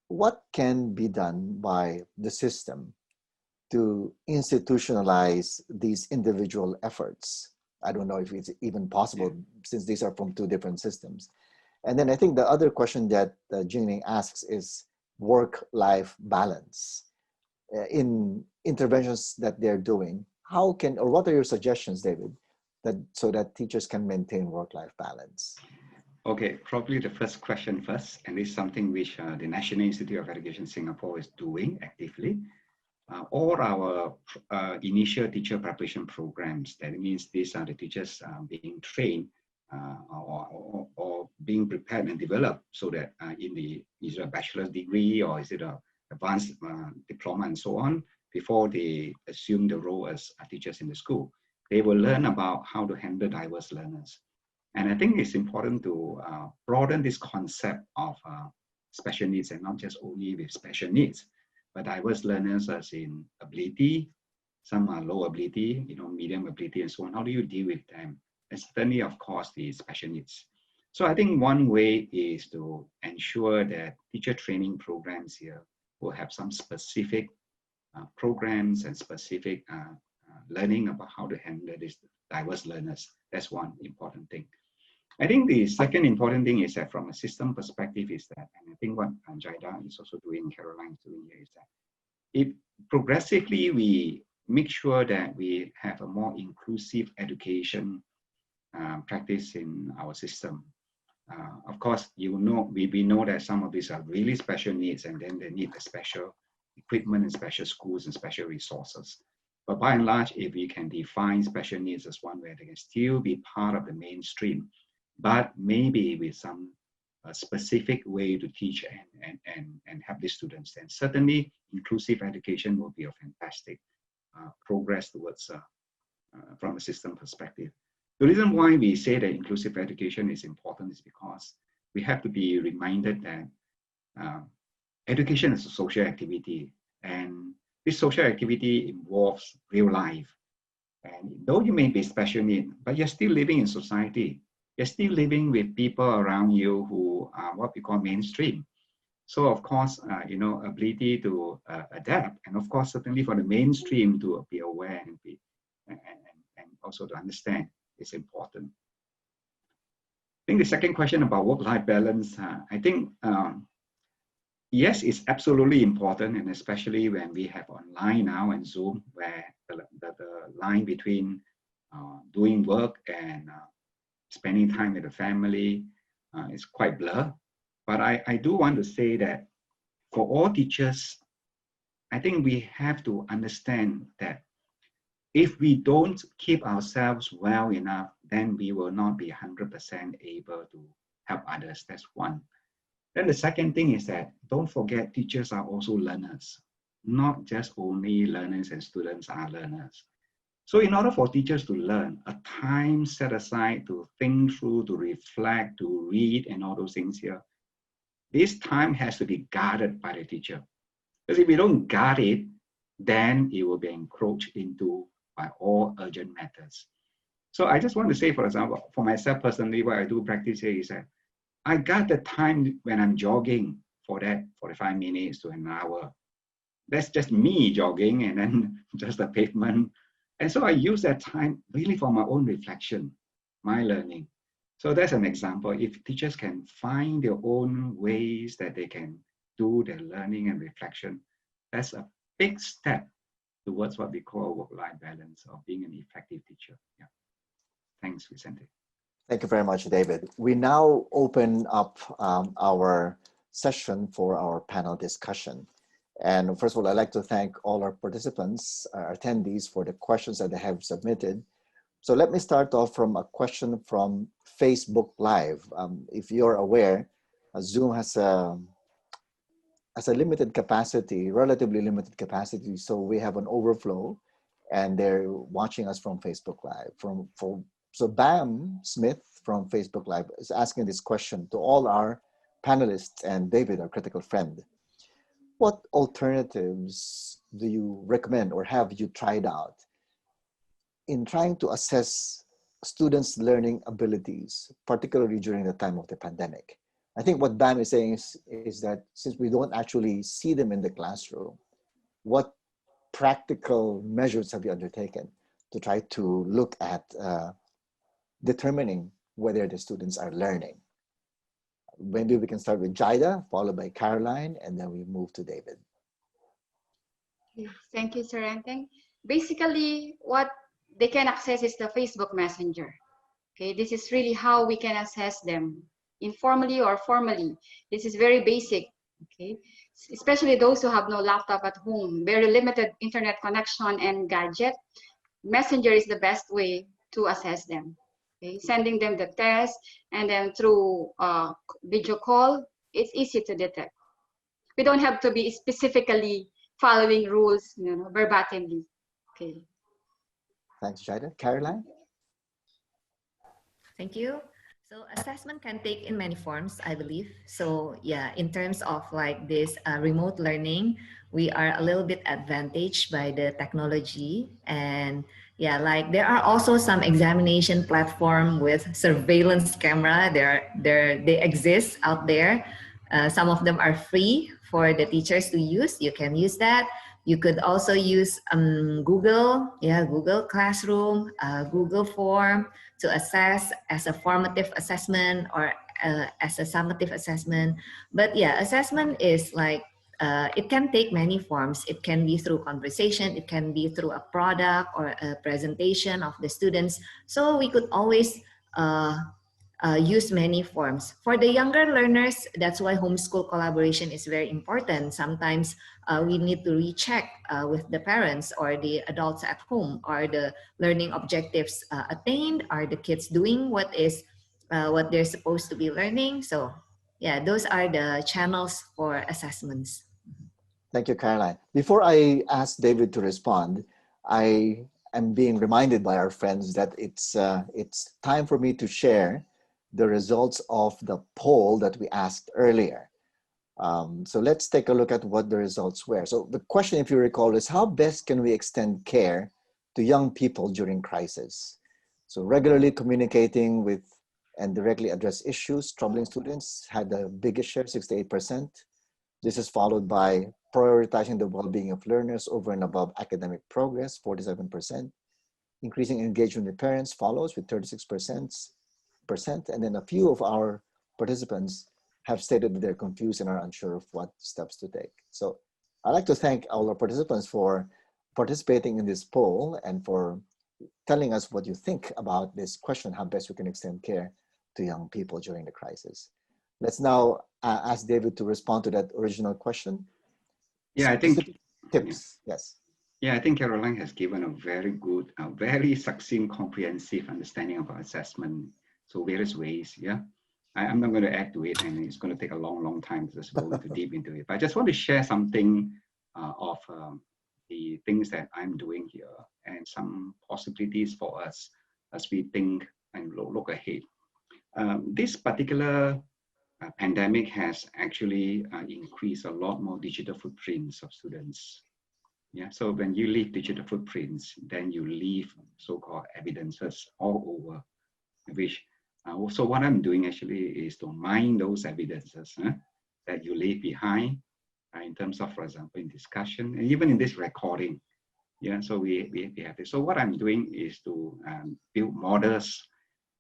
What can be done by the system to institutionalize these individual efforts? I don't know if it's even possible since these are from two different systems. And then I think the other question that Jingling asks is work-life balance. In interventions that they're doing, how can, or what are your suggestions, David, so that teachers can maintain work-life balance? Okay, probably the first question first, and this is something which the National Institute of Education Singapore is doing actively. All our initial teacher preparation programs, that means these are the teachers being trained or being prepared and developed so that is it a bachelor's degree or is it an advanced diploma and so on, before they assume the role as teachers in the school. They will learn about how to handle diverse learners. And I think it's important to broaden this concept of special needs, and not just only with special needs, but diverse learners as in ability. Some are low ability, medium ability and so on. How do you deal with them? And certainly, of course, the special needs. So I think one way is to ensure that teacher training programs here will have some specific programs and specific learning about how to handle these diverse learners. That's one important thing. I think the second important thing is that from a system perspective is that, and I think what Jaida is also doing, Caroline is doing here, is that if progressively we make sure that we have a more inclusive education practice in our system. Of course, we know that some of these are really special needs, and then they need a special equipment and special schools and special resources. But by and large, if we can define special needs as one where they can still be part of the mainstream, but maybe with some specific way to teach and help the students, then certainly inclusive education will be a fantastic progress towards from a system perspective. The reason why we say that inclusive education is important is because we have to be reminded that education is a social activity, and this social activity involves real life. And though you may be special need, but you're still living in society. You're still living with people around you who are what we call mainstream. So of course, ability to adapt, and of course, certainly for the mainstream to be aware and also to understand is important. I think the second question about work-life balance, I think, yes, it's absolutely important, and especially when we have online now and Zoom, where the line between doing work and spending time with the family is quite blurred. But I do want to say that for all teachers, I think we have to understand that if we don't keep ourselves well enough, then we will not be 100% able to help others. That's one. Then the second thing is that don't forget teachers are also learners, not just only learners and students are learners. So in order for teachers to learn, a time set aside to think through, to reflect, to read and all those things here, this time has to be guarded by the teacher. Because if we don't guard it, then it will be encroached into by all urgent matters. So I just want to say, for example, for myself personally, what I do practice here is that I got the time when I'm jogging for that 45 minutes to an hour. That's just me jogging and then just the pavement. And so I use that time really for my own reflection, my learning. So that's an example. If teachers can find their own ways that they can do their learning and reflection, that's a big step towards what we call work-life balance or being an effective teacher. Yeah. Thanks, Vicente. Thank you very much, David. We now open up our session for our panel discussion. And first of all, I'd like to thank all our participants, our attendees, for the questions that they have submitted. So let me start off from a question from Facebook Live. If you're aware, Zoom has a limited capacity, relatively limited capacity. So we have an overflow and they're watching us from Facebook Live. So Bam Smith from Facebook Live is asking this question to all our panelists and David, our critical friend. What alternatives do you recommend or have you tried out in trying to assess students' learning abilities, particularly during the time of the pandemic? I think what Bam is saying is that since we don't actually see them in the classroom, what practical measures have you undertaken to try to look at determining whether the students are learning? Maybe we can start with Jaida, followed by Caroline, and then we move to David. Thank you, Sir Enteng. Basically, what they can access is the Facebook Messenger. Okay, this is really how we can assess them, informally or formally. This is very basic, okay? Especially those who have no laptop at home, very limited internet connection and gadget. Messenger is the best way to assess them. Okay, sending them the test and then through video call, it's easy to detect. We don't have to be specifically following rules, verbatimly. Okay. Thanks, Jaida. Caroline? Thank you. So assessment can take in many forms, I believe. So yeah, in terms of like this remote learning, we are a little bit advantaged by the technology. And yeah, like there are also some examination platform with surveillance camera. They exist out there. Some of them are free for the teachers to use. You can use that. You could also use Google Classroom, Google Form to assess as a formative assessment or as a summative assessment. But yeah, assessment is like, it can take many forms. It can be through conversation, it can be through a product or a presentation of the students. So we could always use many forms. For the younger learners, that's why homeschool collaboration is very important. Sometimes we need to recheck with the parents or the adults at home. Are the learning objectives attained? Are the kids doing what they're supposed to be learning? So yeah, those are the channels for assessments. Thank you, Caroline. Before I ask David to respond, I am being reminded by our friends that it's time for me to share the results of the poll that we asked earlier. So let's take a look at what the results were. So the question, if you recall, is how best can we extend care to young people during crisis? So regularly communicating with and directly address issues troubling students had the biggest share, 68%. This is followed by prioritizing the well-being of learners over and above academic progress, 47%. Increasing engagement with parents follows with 36%. And then a few of our participants have stated that they're confused and are unsure of what steps to take. So I'd like to thank all our participants for participating in this poll and for telling us what you think about this question, how best we can extend care to young people during the crisis. Let's now ask David to respond to that original question. Yeah, I think tips, yes. Yeah, I think Caroline has given a very good, very succinct, comprehensive understanding of our assessment. So various ways, yeah. I'm not going to add to it, and it's going to take a long time to just go into deep into it. But I just want to share something of the things that I'm doing here and some possibilities for us as we think and look ahead. This particular pandemic has actually increased a lot more digital footprints of students. Yeah, so when you leave digital footprints, then you leave so-called evidences all over, which so what I'm doing actually is to mine those evidences that you leave behind in terms of, for example, in discussion and even in this recording. Yeah, so we have this. So what I'm doing is to build models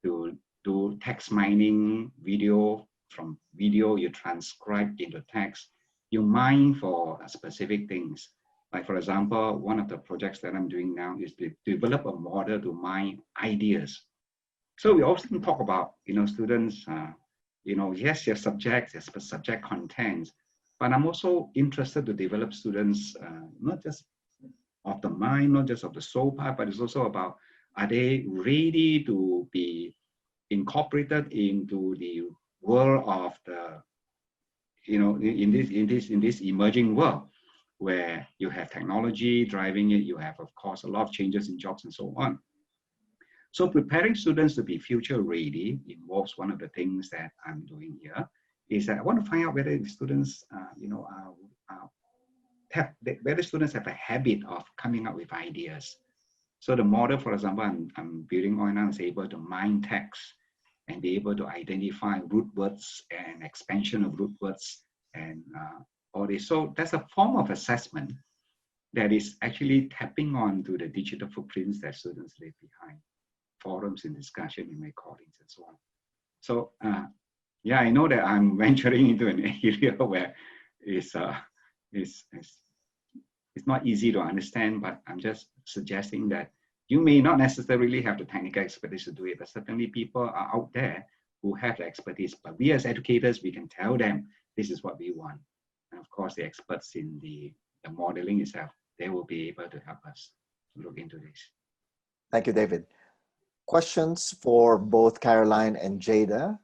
to do text mining, video. From video you transcribe into text. You mine for specific things. Like for example, one of the projects that I'm doing now is to develop a model to mine ideas. So we often talk about, students, yes, your subjects, your subject contents, but I'm also interested to develop students, not just of the mind, not just of the soul part, but it's also about, are they ready to be incorporated into the world of the, in this emerging world where you have technology driving it, you have, of course, a lot of changes in jobs and so on. So preparing students to be future ready involves one of the things that I'm doing here is that I want to find out whether the students, whether students have a habit of coming up with ideas. So the model, for example, I'm building right now is able to mine text and be able to identify root words and expansion of root words and all this. So that's a form of assessment that is actually tapping on to the digital footprints that students leave behind, forums and discussion and recordings and so on. So yeah, I know that I'm venturing into an area where it's not easy to understand, but I'm just suggesting that you may not necessarily have the technical expertise to do it, but certainly people are out there who have the expertise. But we as educators, we can tell them this is what we want. And of course, the experts in the modeling itself, they will be able to help us look into this. Thank you, David. Questions for both Caroline and Jaida.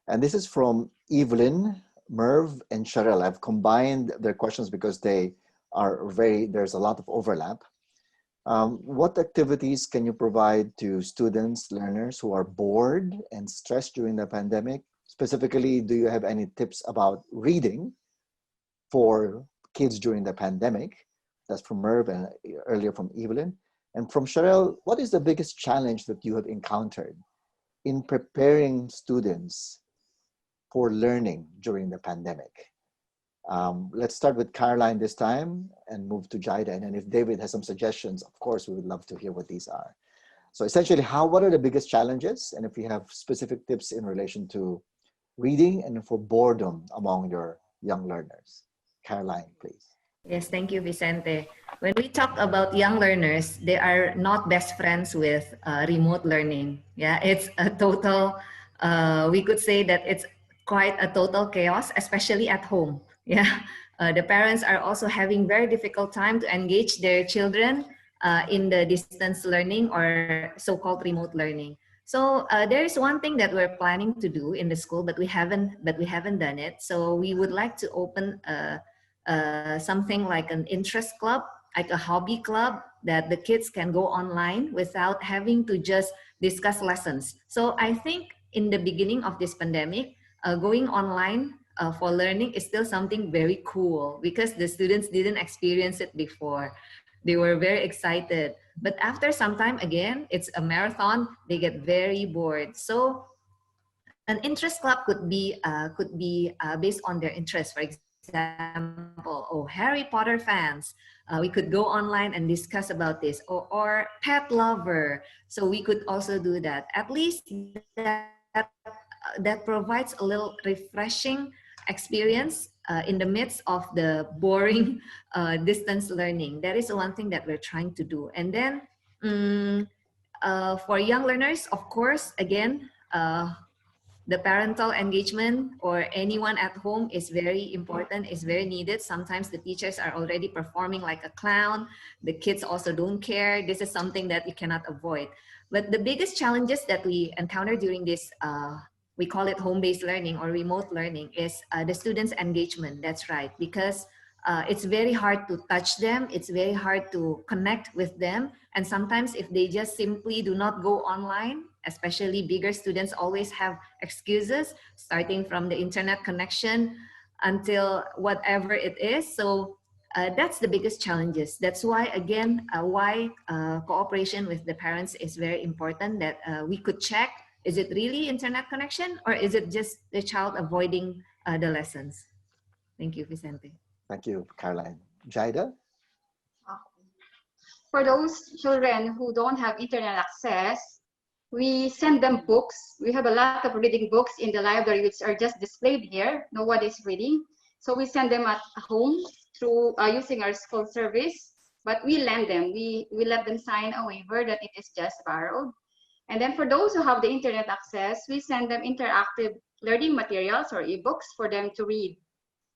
And this is from Evelyn, Merv, and Sharel. I've combined their questions because they are there's a lot of overlap. What activities can you provide to students, learners who are bored and stressed during the pandemic? Specifically, do you have any tips about reading for kids during the pandemic? That's from Merv and earlier from Evelyn. And from Sharel, what is the biggest challenge that you have encountered in preparing students for learning during the pandemic? Let's start with Caroline this time and move to Jaida. And then if David has some suggestions, of course, we would love to hear what these are. So essentially, what are the biggest challenges? And if you have specific tips in relation to reading and for boredom among your young learners. Caroline, please. Yes, thank you, Vicente. When we talk about young learners, they are not best friends with remote learning. Yeah, it's a total, we could say that it's quite a total chaos, especially at home. Yeah, the parents are also having very difficult time to engage their children in the distance learning or so-called remote learning. So there is one thing that we're planning to do in the school, but we haven't done it. So we would like to open something like an interest club, like a hobby club that the kids can go online without having to just discuss lessons. So I think in the beginning of this pandemic, going online for learning is still something very cool because the students didn't experience it before. They were very excited. But after some time, again, it's a marathon. They get very bored. So an interest club could be based on their interest. For example, Harry Potter fans. We could go online and discuss about this. Or pet lover. So we could also do that. At least that provides a little refreshing experience in the midst of the boring distance learning. That is one thing that we're trying to do. And then for young learners, of course, again, the parental engagement or anyone at home is very important, is very needed. Sometimes the teachers are already performing like a clown. The kids also don't care. This is something that you cannot avoid. But the biggest challenges that we encounter during this we call it home-based learning or remote learning, is the students' engagement. That's right, because it's very hard to touch them. It's very hard to connect with them. And sometimes if they just simply do not go online, especially bigger students always have excuses, starting from the internet connection until whatever it is. So that's the biggest challenges. That's why, again, cooperation with the parents is very important, that we could check, is it really internet connection or is it just the child avoiding the lessons? Thank you, Vicente. Thank you, Caroline. Jaida? For those children who don't have internet access, we send them books. We have a lot of reading books in the library, which are just displayed here. Nobody's reading. So we send them at home through using our school service, but we lend them. We let them sign a waiver that it is just borrowed. And then for those who have the internet access, we send them interactive learning materials or ebooks for them to read.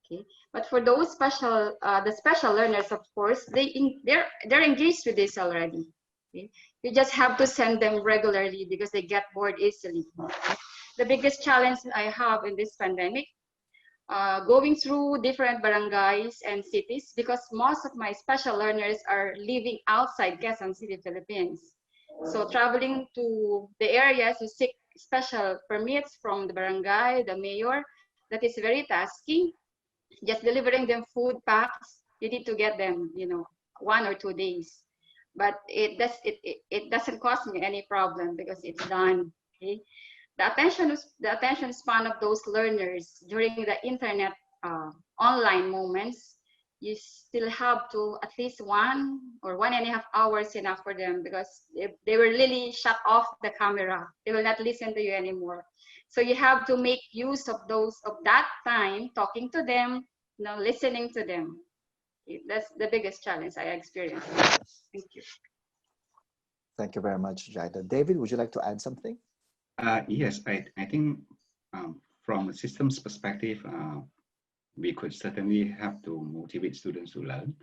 Okay, but for those special, the special learners, of course, they're engaged with this already. Okay? You just have to send them regularly because they get bored easily. Okay? The biggest challenge I have in this pandemic, going through different barangays and cities, because most of my special learners are living outside Quezon City, Philippines. So traveling to the areas to seek special permits from the barangay, the mayor, that is very tasking. Just delivering them food packs, you need to get them, 1 or 2 days. But it doesn't cause me any problem because it's done. Okay? The attention span of those learners during the internet online moments, you still have to at least 1 or 1.5 hours enough for them, because they will really shut off the camera. They will not listen to you anymore. So you have to make use of that time, talking to them, listening to them. That's the biggest challenge I experienced. Thank you. Thank you very much, Jaida. David, would you like to add something? Yes, I think from a systems perspective, we could certainly have to motivate students to learn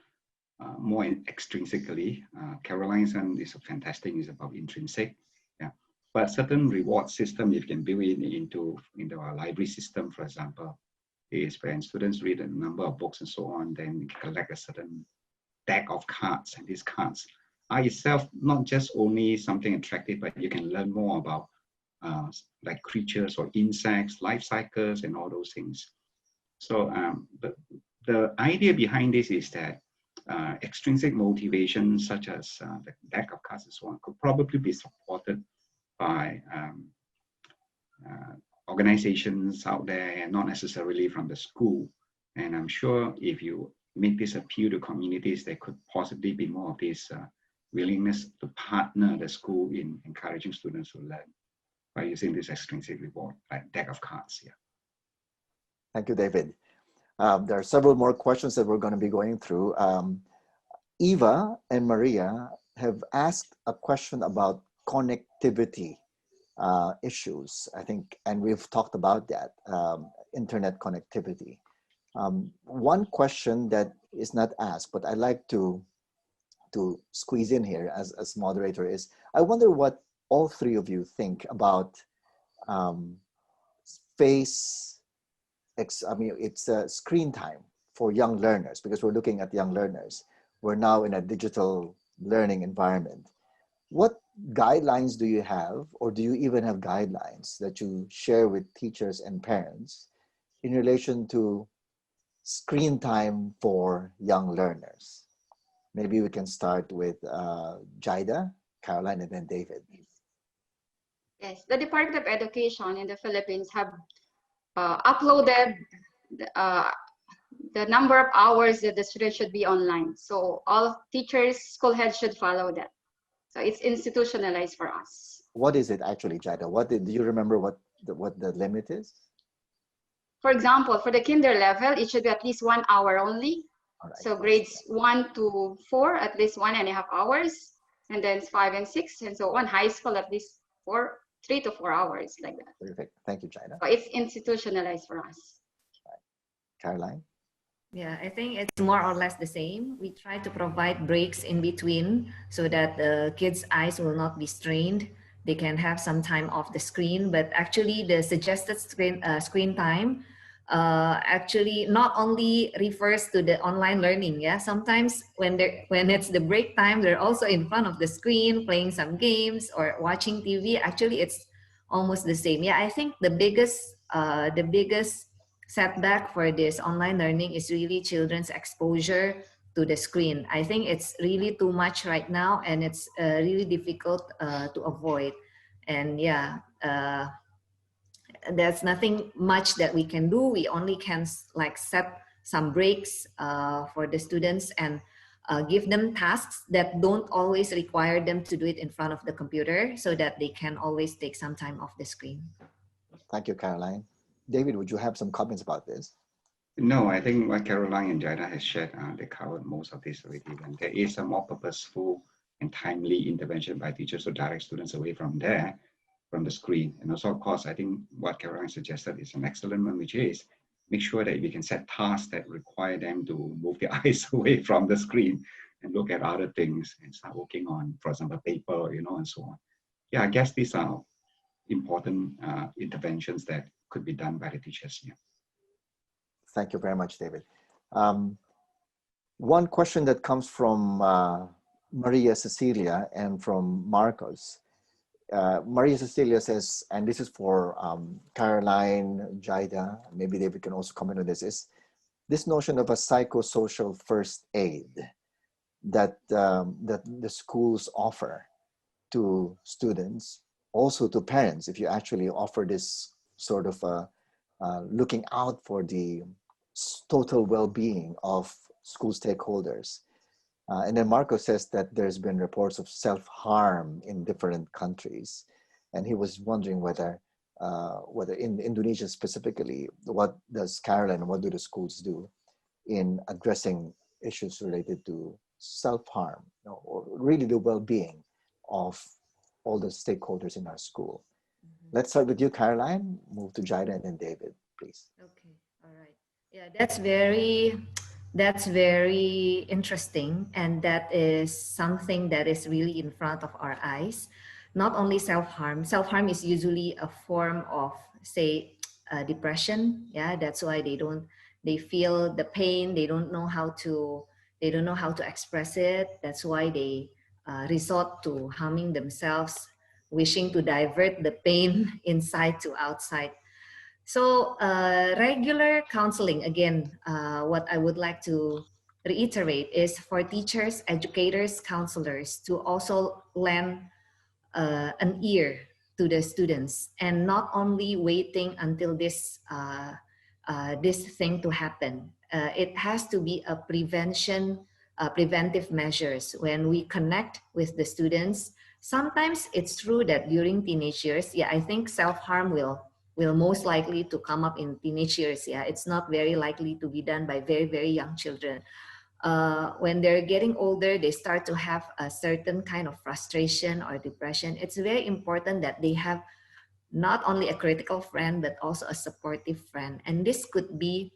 more extrinsically. Caroline's is fantastic, is about intrinsic. Yeah, but certain reward system you can build into our library system, for example, is when students read a number of books and so on, then collect a certain deck of cards, and these cards are itself not just only something attractive, but you can learn more about like creatures or insects, life cycles, and all those things. So the idea behind this is that extrinsic motivation, such as the deck of cards and so on, could probably be supported by organizations out there, and not necessarily from the school. And I'm sure if you make this appeal to communities, there could possibly be more of this willingness to partner the school in encouraging students to learn by using this extrinsic reward, like deck of cards here. Thank you, David. There are several more questions that we're going to be going through. Eva and Maria have asked a question about connectivity issues, I think, and we've talked about that, internet connectivity. One question that is not asked, but I'd like to squeeze in here as moderator is, I wonder what all three of you think about it's screen time for young learners, because we're looking at young learners. We're now in a digital learning environment. What guidelines do you have, or do you even have guidelines that you share with teachers and parents in relation to screen time for young learners? Maybe we can start with Jaida, Caroline, and then David. Yes, the Department of Education in the Philippines have uploaded the number of hours that the student should be online. So all teachers, school heads should follow that. So it's institutionalized for us. What is it actually, Jaida? Do you remember what the limit is? For example, for the kinder level, it should be at least 1 hour only. Right. So grades 1 to 4, at least 1.5 hours, and then 5 and 6, and so on. High school, at least 3 to 4 hours, like that. Perfect. Thank you, Jaida. So it's institutionalized for us. Right. Caroline? Yeah, I think it's more or less the same. We try to provide breaks in between so that the kids' eyes will not be strained. they can have some time off the screen. But actually the suggested screen time actually not only refers to the online learning. Yeah, sometimes when it's the break time, they're also in front of the screen playing some games or watching TV. Actually, it's almost the same. Yeah, I think the biggest setback for this online learning is really children's exposure to the screen. I think it's really too much right now, and it's really difficult to avoid. And yeah, there's nothing much that we can do. We only can like set some breaks for the students and give them tasks that don't always require them to do it in front of the computer, so that they can always take some time off the screen. Thank you, Caroline. David, would you have some comments about this? No, I think what Caroline and Jaida has shared, they covered most of this already. And there is a more purposeful and timely intervention by teachers to direct students away from the screen. And also, of course, I think what Caroline suggested is an excellent one, which is make sure that we can set tasks that require them to move their eyes away from the screen and look at other things and start working on, for example, paper, and so on. Yeah, I guess these are important interventions that could be done by the teachers here. Thank you very much, David. One question that comes from Maria Cecilia and from Marcos. Maria Cecilia says, and this is for Caroline, Jaida, maybe David can also comment on this, is this notion of a psychosocial first aid that the schools offer to students, also to parents, if you actually offer this sort of looking out for the total well-being of school stakeholders. And then Marco says that there's been reports of self-harm in different countries. And he was wondering whether in Indonesia specifically, what does Caroline, what do the schools do in addressing issues related to self-harm, or really the well-being of all the stakeholders in our school. Mm-hmm. Let's start with you, Caroline, move to Jaida and then David, please. Okay, all right. Yeah, that's very interesting, and that is something that is really in front of our eyes. Not only self-harm. Self-harm is usually a form of, say, depression. Yeah, that's why they feel the pain. They don't know how to express it. That's why they resort to harming themselves, wishing to divert the pain inside to outside. So regular counseling, again, what I would like to reiterate is for teachers, educators, counselors to also lend an ear to the students, and not only waiting until this thing to happen. It has to be a preventive measures. When we connect with the students, sometimes it's true that during teenage years, yeah, I think self-harm will most likely to come up in teenage years. Yeah, it's not very likely to be done by very, very young children. When they're getting older, they start to have a certain kind of frustration or depression. It's very important that they have not only a critical friend, but also a supportive friend. And this could be,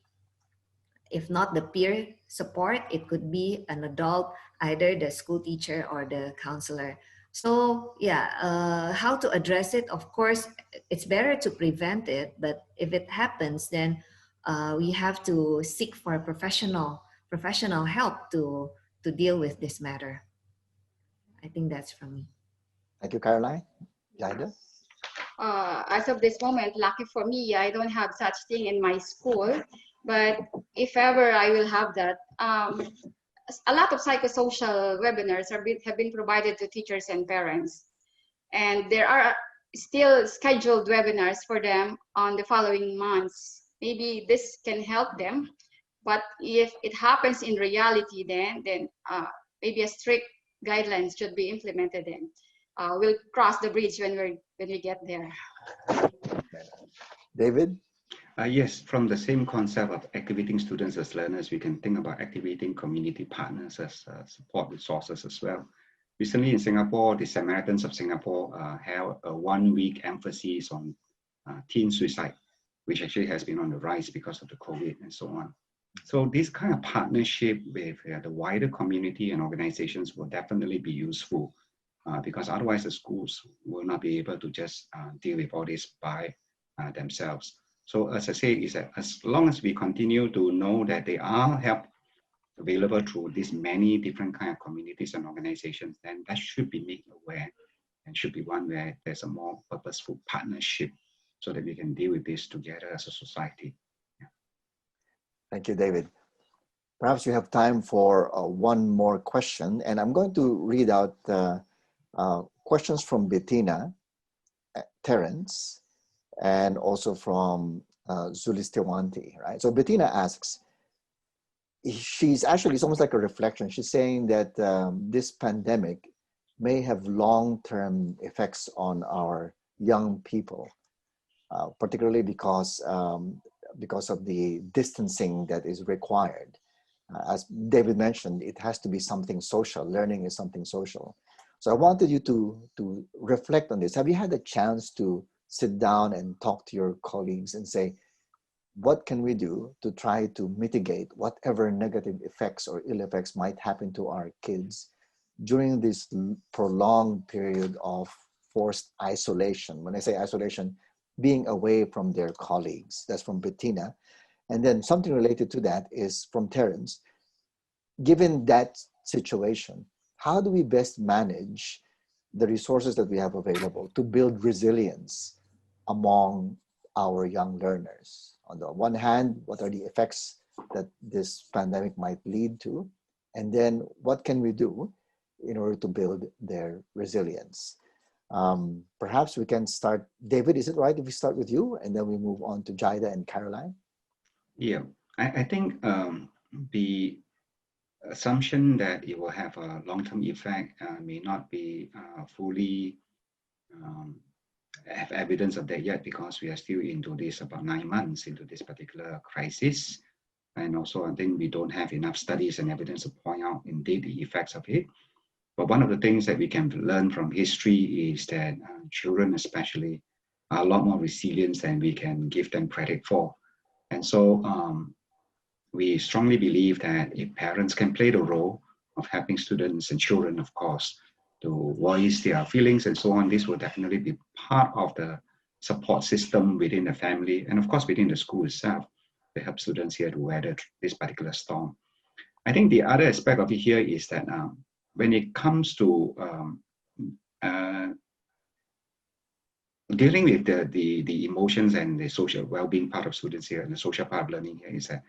if not the peer support, it could be an adult, either the school teacher or the counselor. So yeah, how to address it? Of course, it's better to prevent it, but if it happens, then we have to seek for professional help to deal with this matter. I think that's from me. Thank you, Caroline. Jaida? As of this moment, lucky for me, I don't have such thing in my school, but if ever I will have that, a lot of psychosocial webinars have been provided to teachers and parents. And there are still scheduled webinars for them on the following months. Maybe this can help them, but if it happens in reality, then maybe a strict guidelines should be implemented. Then we'll cross the bridge when we get there. David? Yes, from the same concept of activating students as learners, we can think about activating community partners as support resources as well. Recently in Singapore, the Samaritans of Singapore held a 1-week emphasis on teen suicide, which actually has been on the rise because of the COVID and so on. So this kind of partnership with the wider community and organizations will definitely be useful because otherwise the schools will not be able to just deal with all this by themselves. So as I say, is that as long as we continue to know that there are help available through these many different kind of communities and organizations, then that should be made aware and should be one where there's a more purposeful partnership so that we can deal with this together as a society. Yeah. Thank you, David. Perhaps you have time for one more question, and I'm going to read out questions from Bettina, Terence, and also from Zulistiwanti, right? So Bettina asks, she's actually, it's almost like a reflection. She's saying that this pandemic may have long-term effects on our young people, particularly because of the distancing that is required. As David mentioned, it has to be something social. Learning is something social. So I wanted you to reflect on this. Have you had a chance to sit down and talk to your colleagues and say, what can we do to try to mitigate whatever negative effects or ill effects might happen to our kids during this prolonged period of forced isolation? When I say isolation, being away from their colleagues. That's from Bettina. And then something related to that is from Terence. Given that situation, how do we best manage the resources that we have available to build resilience among our young learners? On the one hand, what are the effects that this pandemic might lead to? And then what can we do in order to build their resilience? Perhaps we can start, David, is it right if we start with you and then we move on to Jaida and Caroline? Yeah, I think the assumption that it will have a long-term effect may not be fully have evidence of that yet, because we are still into this about 9 months into this particular crisis. And also, I think we don't have enough studies and evidence to point out indeed the effects of it. But one of the things that we can learn from history is that children especially are a lot more resilient than we can give them credit for. And so we strongly believe that if parents can play the role of helping students and children, of course, to voice their feelings and so on, this will definitely be part of the support system within the family and of course within the school itself to help students here to weather this particular storm. I think the other aspect of it here is that when it comes to dealing with the emotions and the social well-being part of students here and the social part of learning here, is that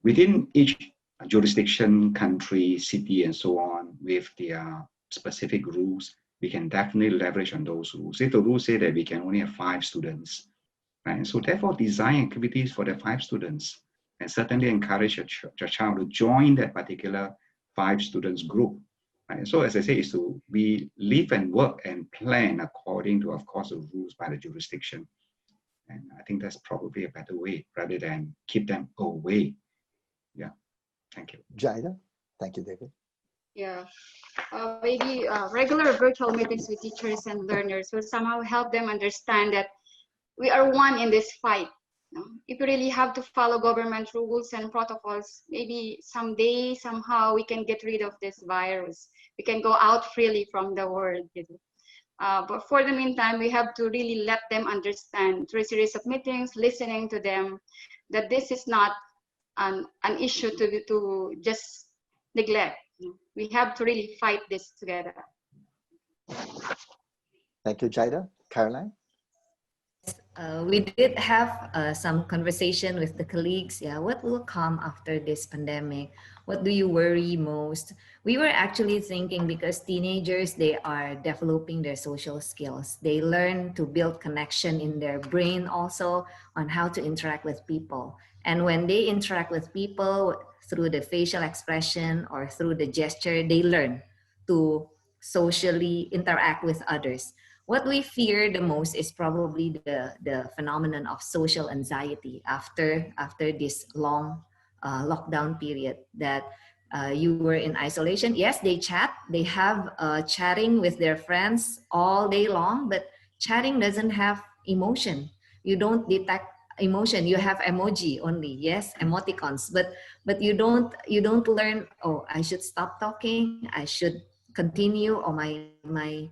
within each jurisdiction, country, city, and so on, with their specific rules, we can definitely leverage on those rules. If the rules say that we can only have 5 students, right? And so therefore design activities for the 5 students and certainly encourage your child to join that particular 5 students group. Right? So as I say, we live and work and plan according to, of course, the rules by the jurisdiction. And I think that's probably a better way rather than keep them away. Yeah, thank you. Jaida, thank you, David. Yeah, maybe regular virtual meetings with teachers and learners will somehow help them understand that we are one in this fight. You know? If you really have to follow government rules and protocols, maybe someday, somehow we can get rid of this virus. We can go out freely from the world. You know? But for the meantime, we have to really let them understand through a series of meetings, listening to them, that this is not an issue to just neglect. We have to really fight this together. Thank you, Jaida. Caroline? We did have some conversation with the colleagues. Yeah, what will come after this pandemic? What do you worry most? We were actually thinking, because teenagers, they are developing their social skills. They learn to build connection in their brain also on how to interact with people. And when they interact with people through the facial expression or through the gesture, they learn to socially interact with others. What we fear the most is probably the phenomenon of social anxiety after this long lockdown period, that you were in isolation. Yes, they chat, they have chatting with their friends all day long, but chatting doesn't have emotion. You don't detect emotion. You have emoji only, yes, emoticons, but you don't learn, oh, I should stop talking, I should continue, or my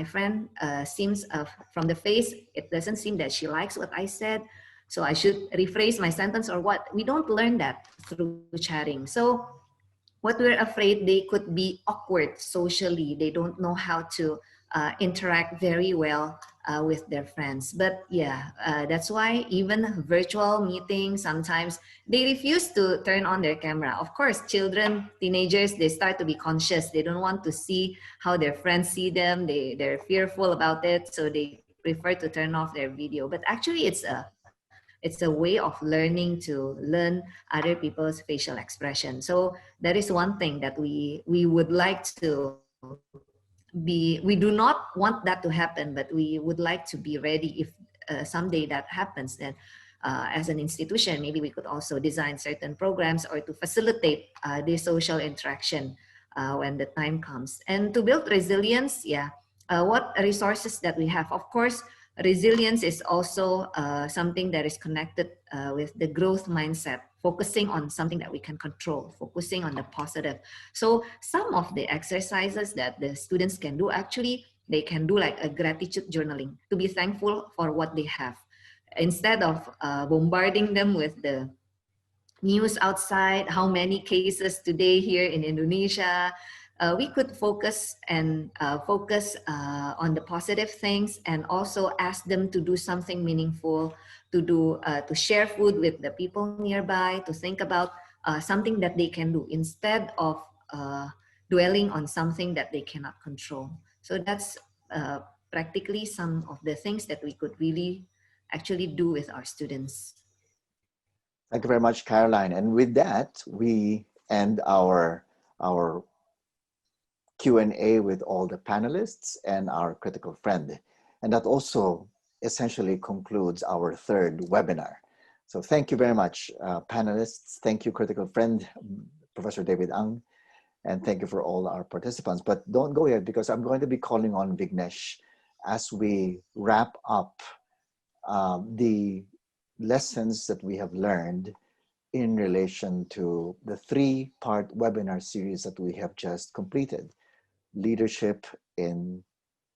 friend seems from the face, it doesn't seem that she likes what I said, so I should rephrase my sentence or what. We don't learn that through chatting. So what we're afraid, they could be awkward socially. They don't know how to interact very well with their friends. But yeah, that's why even virtual meetings, sometimes they refuse to turn on their camera. Of course, children, teenagers, they start to be conscious. They don't want to see how their friends see them. They're fearful about it, so they prefer to turn off their video. But actually, it's a way of learning to learn other people's facial expression. So that is one thing that we would like to be. We do not want that to happen, but we would like to be ready if someday that happens. Then as an institution, maybe we could also design certain programs or to facilitate the social interaction when the time comes. And to build resilience, yeah, what resources that we have? Of course, resilience is also something that is connected with the growth mindset, focusing on something that we can control, focusing on the positive. So some of the exercises that the students can do, actually, they can do like a gratitude journaling to be thankful for what they have. Instead of bombarding them with the news outside, how many cases today here in Indonesia, we could focus on the positive things, and also ask them to do something meaningful, to share food with the people nearby, to think about something that they can do instead of dwelling on something that they cannot control. So that's practically some of the things that we could really actually do with our students. Thank you very much, Caroline. And with that, we end our Q&A with all the panelists and our critical friend. And that also essentially concludes our third webinar. So thank you very much, panelists. Thank you, critical friend, Professor David Ang, and thank you for all our participants. But don't go yet, because I'm going to be calling on Vignesh as we wrap up the lessons that we have learned in relation to the three-part webinar series that we have just completed.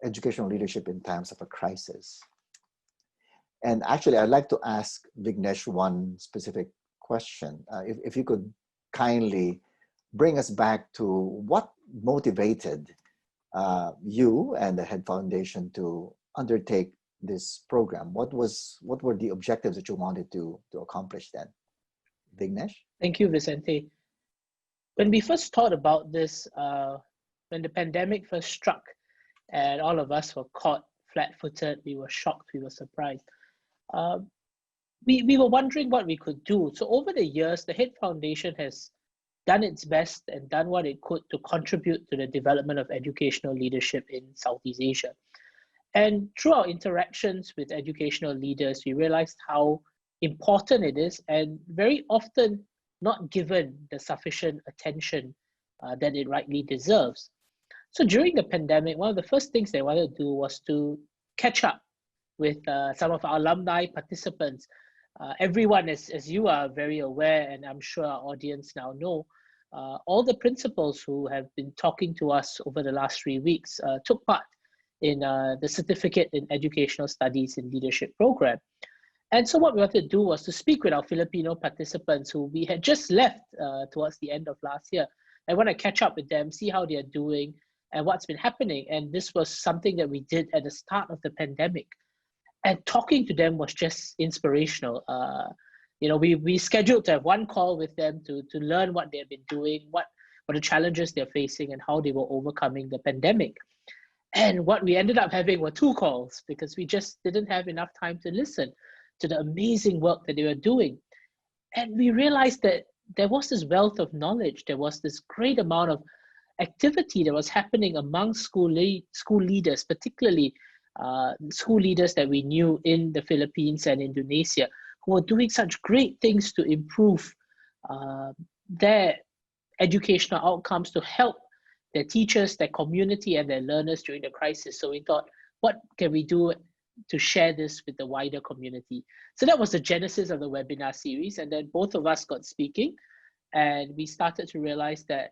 Educational leadership in times of a crisis. And actually, I'd like to ask Vignesh one specific question. If you could kindly bring us back to what motivated you and the Head Foundation to undertake this program. What were the objectives that you wanted to accomplish then? Vignesh? Thank you, Vicente. When we first thought about this, when the pandemic first struck and all of us were caught flat-footed, we were shocked, we were surprised. We were wondering what we could do. So over the years, the Head Foundation has done its best and done what it could to contribute to the development of educational leadership in Southeast Asia. And through our interactions with educational leaders, we realized how important it is, and very often not given the sufficient attention that it rightly deserves. So during the pandemic, one of the first things they wanted to do was to catch up with some of our alumni participants. Everyone, as you are very aware, and I'm sure our audience now know, all the principals who have been talking to us over the last 3 weeks took part in the Certificate in Educational Studies in Leadership program. And so what we wanted to do was to speak with our Filipino participants who we had just left towards the end of last year. I want to catch up with them, see how they're doing and what's been happening. And this was something that we did at the start of the pandemic. And talking to them was just inspirational. We scheduled to have one call with them to learn what they've been doing, what the challenges they're facing, and how they were overcoming the pandemic. And what we ended up having were 2 calls, because we just didn't have enough time to listen to the amazing work that they were doing. And we realized that there was this wealth of knowledge, there was this great amount of activity that was happening among school leaders, particularly school leaders that we knew in the Philippines and Indonesia, who were doing such great things to improve their educational outcomes, to help their teachers, their community, and their learners during the crisis. So we thought, what can we do to share this with the wider community? So that was the genesis of the webinar series. And then both of us got speaking, and we started to realize that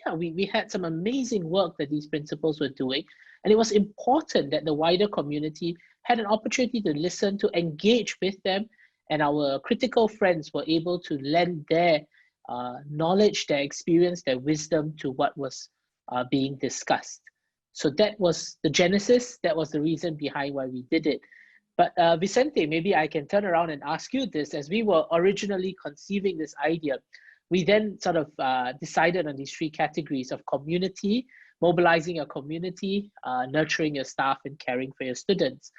yeah, we had some amazing work that these principals were doing. And it was important that the wider community had an opportunity to listen, to engage with them, and our critical friends were able to lend their knowledge, their experience, their wisdom to what was being discussed. So that was the genesis, that was the reason behind why we did it. But Vicente, maybe I can turn around and ask you this. As we were originally conceiving this idea, we then sort of decided on these three categories of community, mobilizing your community, nurturing your staff, and caring for your students.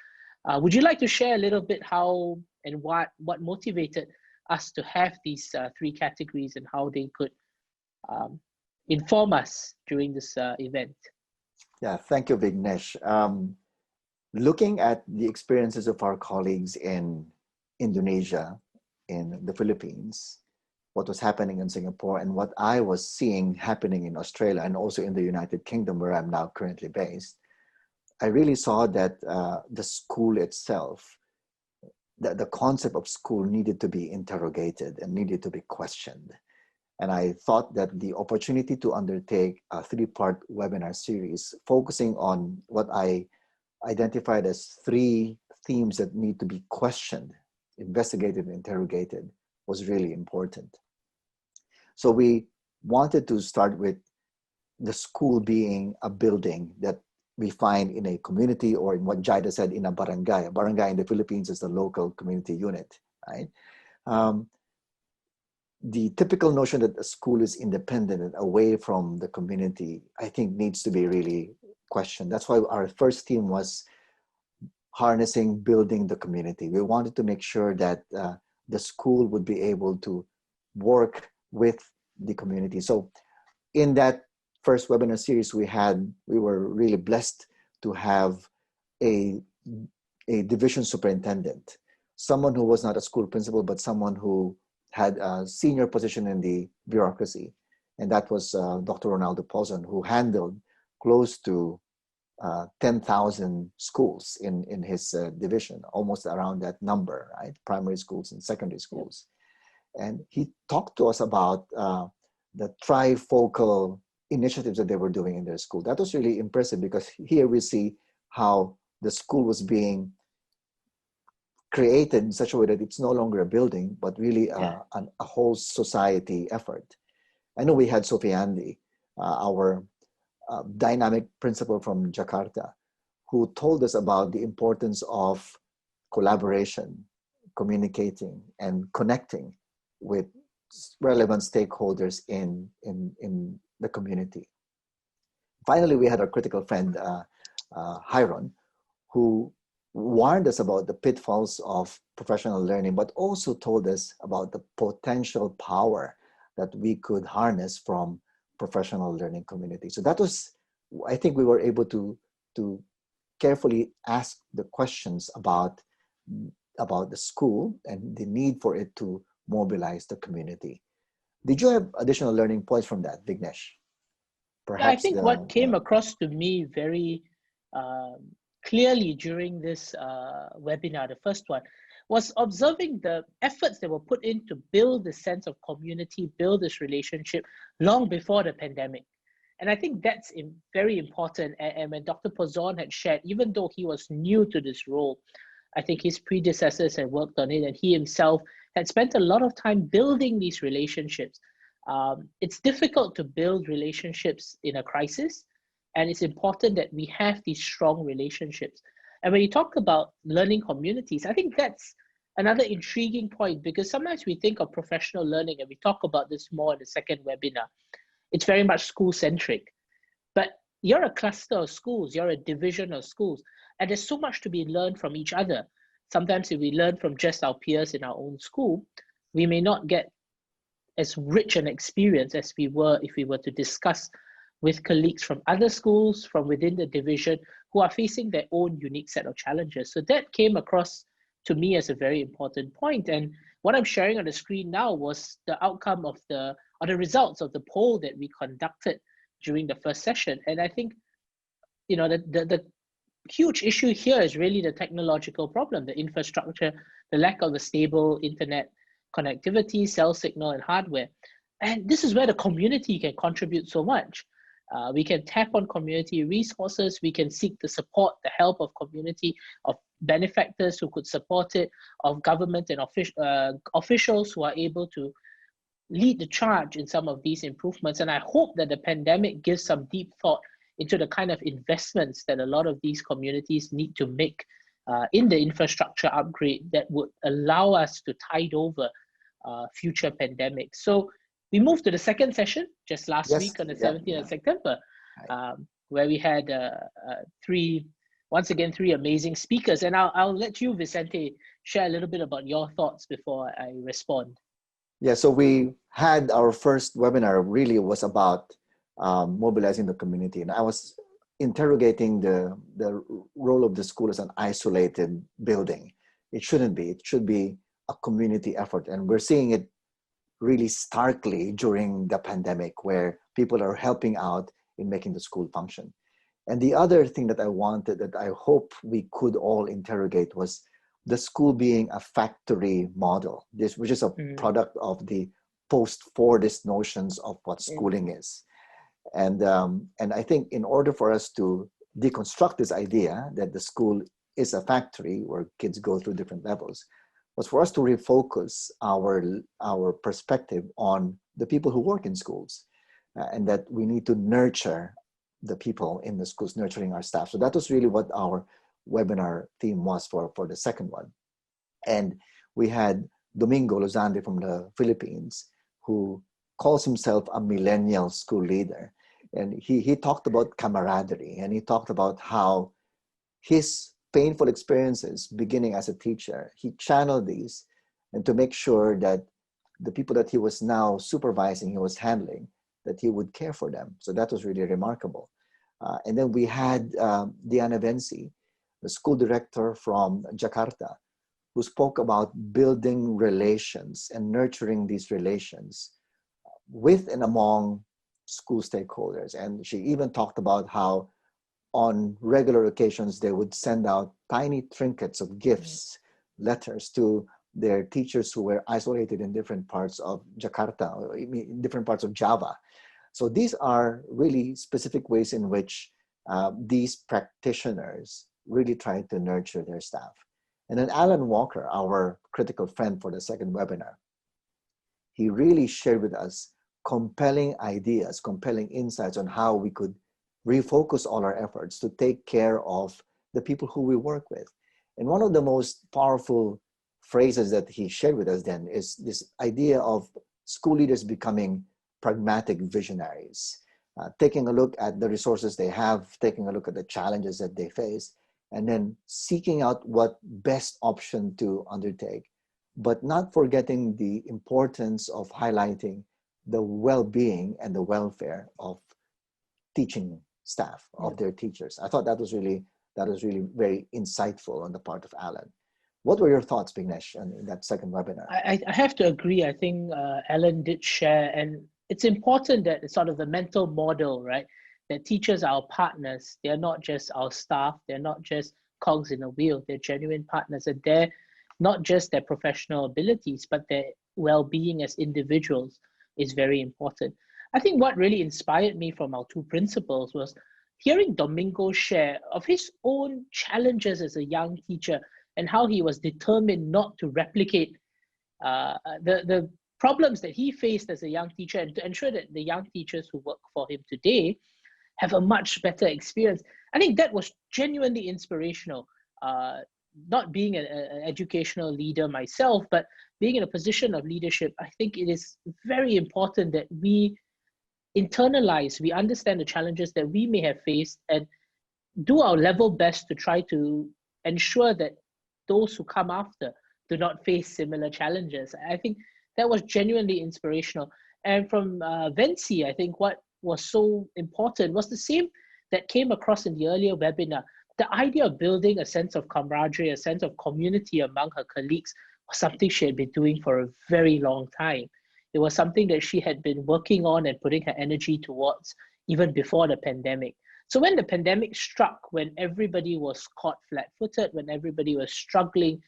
Would you like to share a little bit how and what motivated us to have these three categories and how they could inform us during this event? Yeah, thank you, Vignesh. Looking at the experiences of our colleagues in Indonesia, in the Philippines, what was happening in Singapore, and what I was seeing happening in Australia and also in the United Kingdom, where I'm now currently based, I really saw that the school itself, the concept of school needed to be interrogated and needed to be questioned. And I thought that the opportunity to undertake a three-part webinar series focusing on what I identified as three themes that need to be questioned, investigated, and interrogated was really important. So we wanted to start with the school being a building that we find in a community, or in what Jaida said, in a barangay. A barangay in the Philippines is the local community unit, right? The typical notion that a school is independent and away from the community, I think needs to be really questioned. That's why our first theme was harnessing, building the community. We wanted to make sure that the school would be able to work with the community. So in that first webinar series we were really blessed to have a division superintendent, someone who was not a school principal, but someone who had a senior position in the bureaucracy. And that was Dr. Ronaldo Pozon, who handled close to 10,000 schools in his division, almost around that number, right? Primary schools and secondary schools. And he talked to us about the trifocal initiatives that they were doing in their school. That was really impressive, because here we see how the school was being created in such a way that it's no longer a building, but really a whole society effort. I know we had Sophie Andy, our dynamic principal from Jakarta, who told us about the importance of collaboration, communicating, and connecting with relevant stakeholders in the community. Finally, we had our critical friend, Hiron, who warned us about the pitfalls of professional learning, but also told us about the potential power that we could harness from professional learning community. So that was, I think we were able to carefully ask the questions about the school and the need for it to mobilize the community. Did you have additional learning points from that, Vignesh? Perhaps I think what came across to me very clearly during this webinar, the first one, was observing the efforts that were put in to build the sense of community, build this relationship long before the pandemic. And I think that's very important. And when Dr. Pozon had shared, even though he was new to this role, I think his predecessors had worked on it, and he himself had spent a lot of time building these relationships. It's difficult to build relationships in a crisis, and it's important that we have these strong relationships. And when you talk about learning communities, I think that's another intriguing point, because sometimes we think of professional learning, and we talk about this more in the second webinar. It's very much school-centric, but you're a cluster of schools, you're a division of schools, and there's so much to be learned from each other. Sometimes if we learn from just our peers in our own school, we may not get as rich an experience as we were if we were to discuss with colleagues from other schools, from within the division, who are facing their own unique set of challenges. So that came across to me as a very important point. And what I'm sharing on the screen now was the outcome of the results of the poll that we conducted during the first session. And I think, you know, the huge issue here is really the technological problem, the infrastructure, the lack of a stable internet connectivity, cell signal, and hardware. And this is where the community can contribute so much. We can tap on community resources. We can seek the support, the help of community, of benefactors who could support it, of government and officials who are able to lead the charge in some of these improvements. And I hope that the pandemic gives some deep thought into the kind of investments that a lot of these communities need to make in the infrastructure upgrade that would allow us to tide over future pandemics. So we moved to the second session just last week on the 17th of September, where we had three amazing speakers. And I'll let you, Vicente, share a little bit about your thoughts before I respond. Yeah, so we had our first webinar really was about mobilizing the community. And I was interrogating the role of the school as an isolated building. It shouldn't be. It should be a community effort. And we're seeing it really starkly during the pandemic, where people are helping out in making the school function. And the other thing that I wanted, that I hope we could all interrogate, was the school being a factory model, which is a product of the post-Fordist notions of what schooling is. And I think in order for us to deconstruct this idea that the school is a factory where kids go through different levels, was for us to refocus our perspective on the people who work in schools, and that we need to nurture the people in the schools, nurturing our staff. So that was really what our webinar theme was for the second one. And we had Domingo Lozande from the Philippines, who calls himself a millennial school leader. And he talked about camaraderie, and he talked about how his painful experiences beginning as a teacher, he channeled these, and to make sure that the people that he was now supervising, he was handling, that he would care for them. So that was really remarkable. And then we had Diana Venci, the school director from Jakarta, who spoke about building relations and nurturing these relations with and among school stakeholders. And she even talked about how on regular occasions, they would send out tiny trinkets of gifts, letters to their teachers who were isolated in different parts of Jakarta, or in different parts of Java. So these are really specific ways in which these practitioners really try to nurture their staff. And then Alan Walker, our critical friend for the second webinar, he really shared with us compelling ideas, compelling insights on how we could refocus all our efforts to take care of the people who we work with. And one of the most powerful phrases that he shared with us then is this idea of school leaders becoming pragmatic visionaries, taking a look at the resources they have, taking a look at the challenges that they face, and then seeking out what best option to undertake, but not forgetting the importance of highlighting the well-being and the welfare of teaching staff, of their teachers. I thought that was really very insightful on the part of Alan. What were your thoughts, Vignesh, in that second webinar? I have to agree. I think Alan did share, and it's important that it's sort of the mental model, right? That teachers are our partners. They're not just our staff. They're not just cogs in a wheel. They're genuine partners, and they're not just their professional abilities, but their well-being as individuals is very important. I think what really inspired me from our two principals was hearing Domingo share of his own challenges as a young teacher and how he was determined not to replicate the problems that he faced as a young teacher, and to ensure that the young teachers who work for him today have a much better experience. I think that was genuinely inspirational. Not being an educational leader myself, but being in a position of leadership, I think it is very important that we internalize, we understand the challenges that we may have faced, and do our level best to try to ensure that those who come after do not face similar challenges. I think that was genuinely inspirational. And from Venci, I think what was so important was the same that came across in the earlier webinar. The idea of building a sense of camaraderie, a sense of community among her colleagues was something she had been doing for a very long time. It was something that she had been working on and putting her energy towards even before the pandemic. So when the pandemic struck, when everybody was caught flat-footed, when everybody was struggling,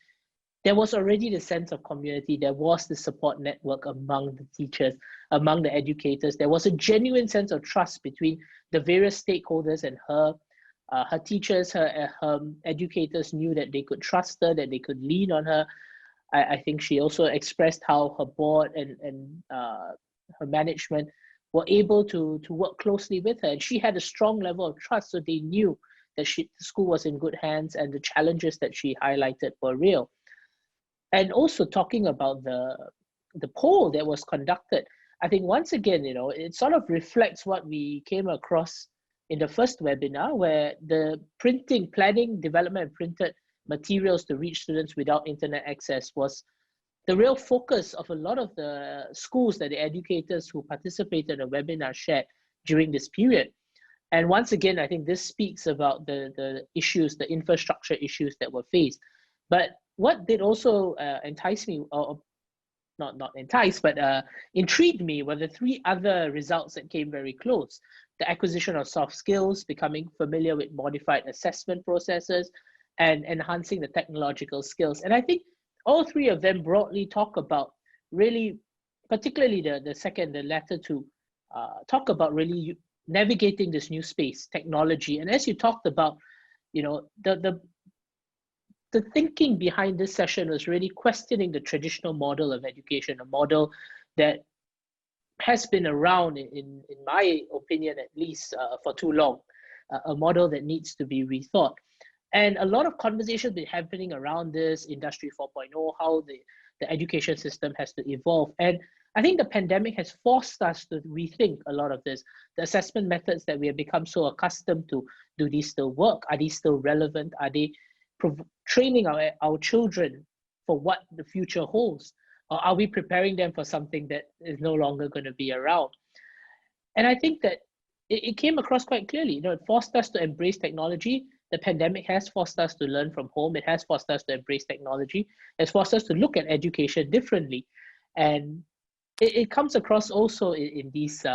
there was already the sense of community. There was the support network among the teachers, among the educators. There was a genuine sense of trust between the various stakeholders and her. Her teachers, her educators knew that they could trust her, that they could lean on her. I think she also expressed how her board and her management were able to work closely with her. And she had a strong level of trust, so they knew that the school was in good hands and the challenges that she highlighted were real. And also talking about the poll that was conducted, I think once again, it sort of reflects what we came across in the first webinar, where the planning, development, and printed materials to reach students without internet access was the real focus of a lot of the schools that the educators who participated in the webinar shared during this period. And once again, I think this speaks about the issues, the infrastructure issues that were faced. But what did also entice me, or not entice, but intrigued me, were the three other results that came very close. The acquisition of soft skills, becoming familiar with modified assessment processes, and enhancing the technological skills. And I think all three of them broadly talk about really, particularly the second, the latter two, talk about really navigating this new space, technology. And as you talked about, the thinking behind this session was really questioning the traditional model of education, a model that has been around, in my opinion at least, for too long, a model that needs to be rethought. And a lot of conversations been happening around this, Industry 4.0, how the education system has to evolve. And I think the pandemic has forced us to rethink a lot of this. The assessment methods that we have become so accustomed to, do these still work? Are these still relevant? Are they training our children for what the future holds? Or are we preparing them for something that is no longer going to be around? And I think that it came across quite clearly. It forced us to embrace technology. The pandemic has forced us to learn from home. It has forced us to embrace technology. It's forced us to look at education differently. And it comes across also in these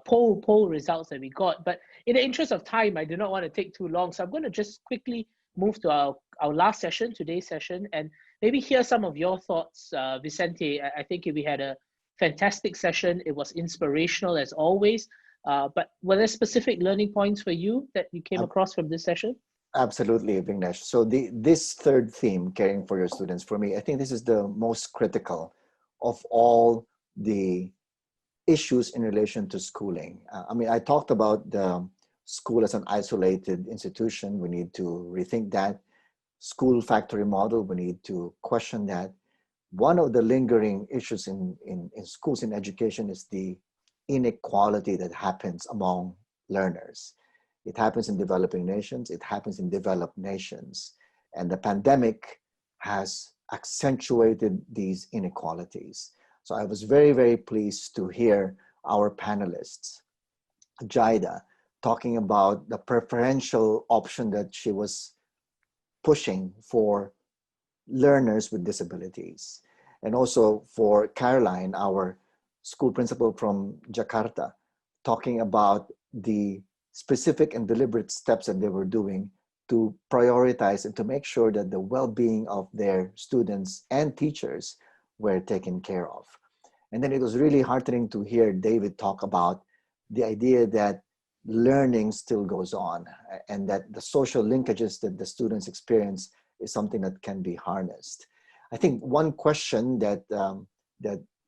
poll results that we got. But in the interest of time, I do not want to take too long. So I'm going to just quickly move to our last session, today's session, and maybe hear some of your thoughts. Vicente, I think we had a fantastic session. It was inspirational as always. But were there specific learning points for you that you came across from this session? Absolutely, Vignesh. So this third theme, caring for your students, for me, I think this is the most critical of all the issues in relation to schooling. I talked about the school as an isolated institution. We need to rethink that. School factory model, we need to question that. One of the lingering issues in schools, in education, is the inequality that happens among learners. It happens in developing nations, it happens in developed nations. And the pandemic has accentuated these inequalities. So I was very, very pleased to hear our panelists, Jaida, talking about the preferential option that she was pushing for learners with disabilities. And also for Caroline, our school principal from Jakarta, talking about the specific and deliberate steps that they were doing to prioritize and to make sure that the well-being of their students and teachers were taken care of. And then it was really heartening to hear David talk about the idea that learning still goes on and that the social linkages that the students experience is something that can be harnessed. I think one question that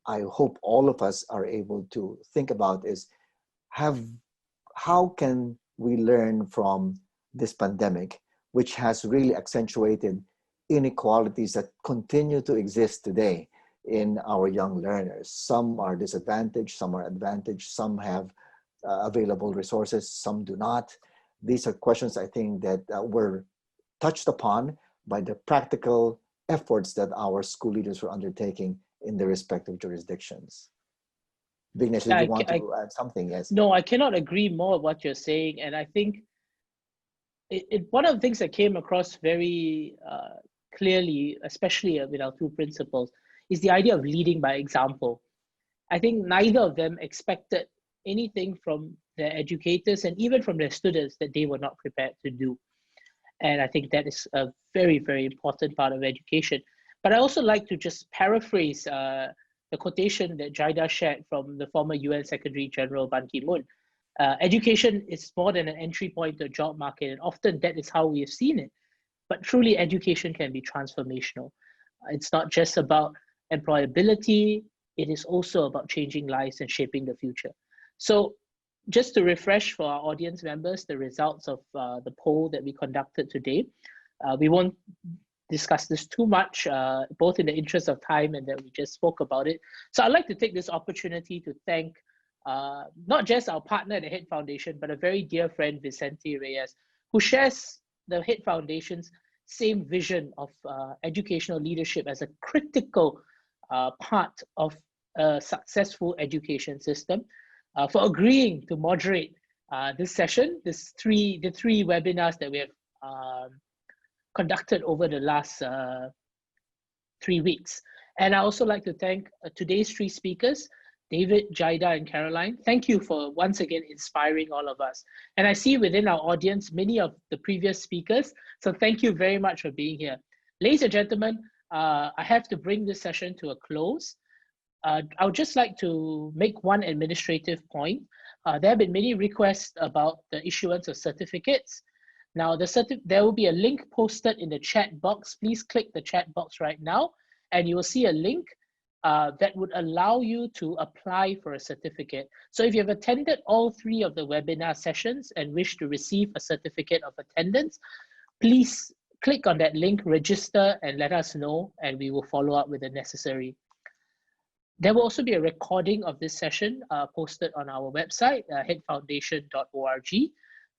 I hope all of us are able to think about is how can we learn from this pandemic, which has really accentuated inequalities that continue to exist today in our young learners. Some are disadvantaged, some are advantaged, some have available resources, some do not. These are questions I think that were touched upon by the practical efforts that our school leaders were undertaking in their respective jurisdictions. Vignesh, did you want to add something? Yes. No, I cannot agree more with what you're saying. And I think one of the things that came across very clearly, especially with our two principals, is the idea of leading by example. I think neither of them expected anything from their educators and even from their students that they were not prepared to do. And I think that is a very, very important part of education. But I also like to just paraphrase the quotation that Jaida shared from the former UN Secretary General Ban Ki-moon. Education is more than an entry point to a job market, and often that is how we have seen it. But truly, education can be transformational. It's not just about employability, it is also about changing lives and shaping the future. So just to refresh for our audience members, the results of the poll that we conducted today. We won't discuss this too much, both in the interest of time and that we just spoke about it. So I'd like to take this opportunity to thank not just our partner at the HEAD Foundation, but a very dear friend, Vicente Reyes, who shares the HEAD Foundation's same vision of educational leadership as a critical part of a successful education system, for agreeing to moderate this session, the three webinars that we have conducted over the last 3 weeks. And I also like to thank today's three speakers, David, Jaida, and Caroline. Thank you for once again inspiring all of us. And I see within our audience many of the previous speakers, so thank you very much for being here. Ladies and gentlemen, I have to bring this session to a close. I would just like to make one administrative point. There have been many requests about the issuance of certificates. Now, there will be a link posted in the chat box. Please click the chat box right now, and you will see a link that would allow you to apply for a certificate. So if you have attended all three of the webinar sessions and wish to receive a certificate of attendance, please click on that link, register, and let us know, and we will follow up with the necessary. There will also be a recording of this session posted on our website, headfoundation.org.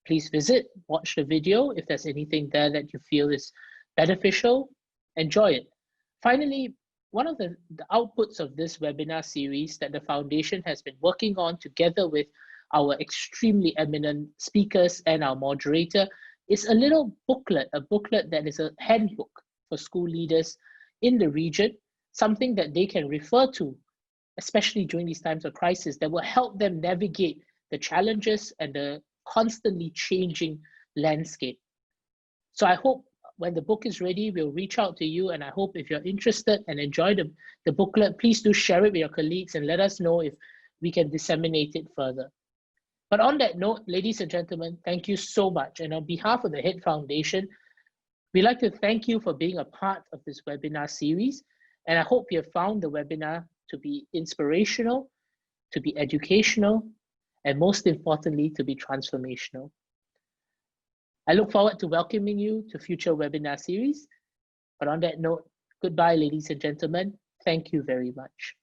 Please visit, watch the video. If there's anything there that you feel is beneficial, enjoy it. Finally, one of the outputs of this webinar series that the Foundation has been working on together with our extremely eminent speakers and our moderator is a little booklet, a booklet that is a handbook for school leaders in the region, something that they can refer to, especially during these times of crisis, that will help them navigate the challenges and the constantly changing landscape. So I hope when the book is ready, we'll reach out to you, and I hope if you're interested and enjoy the booklet, please do share it with your colleagues and let us know if we can disseminate it further. But on that note, ladies and gentlemen, thank you so much. And on behalf of the HEAD Foundation, we'd like to thank you for being a part of this webinar series. And I hope you have found the webinar to be inspirational, to be educational, and most importantly, to be transformational. I look forward to welcoming you to future webinar series. But on that note, goodbye, ladies and gentlemen. Thank you very much.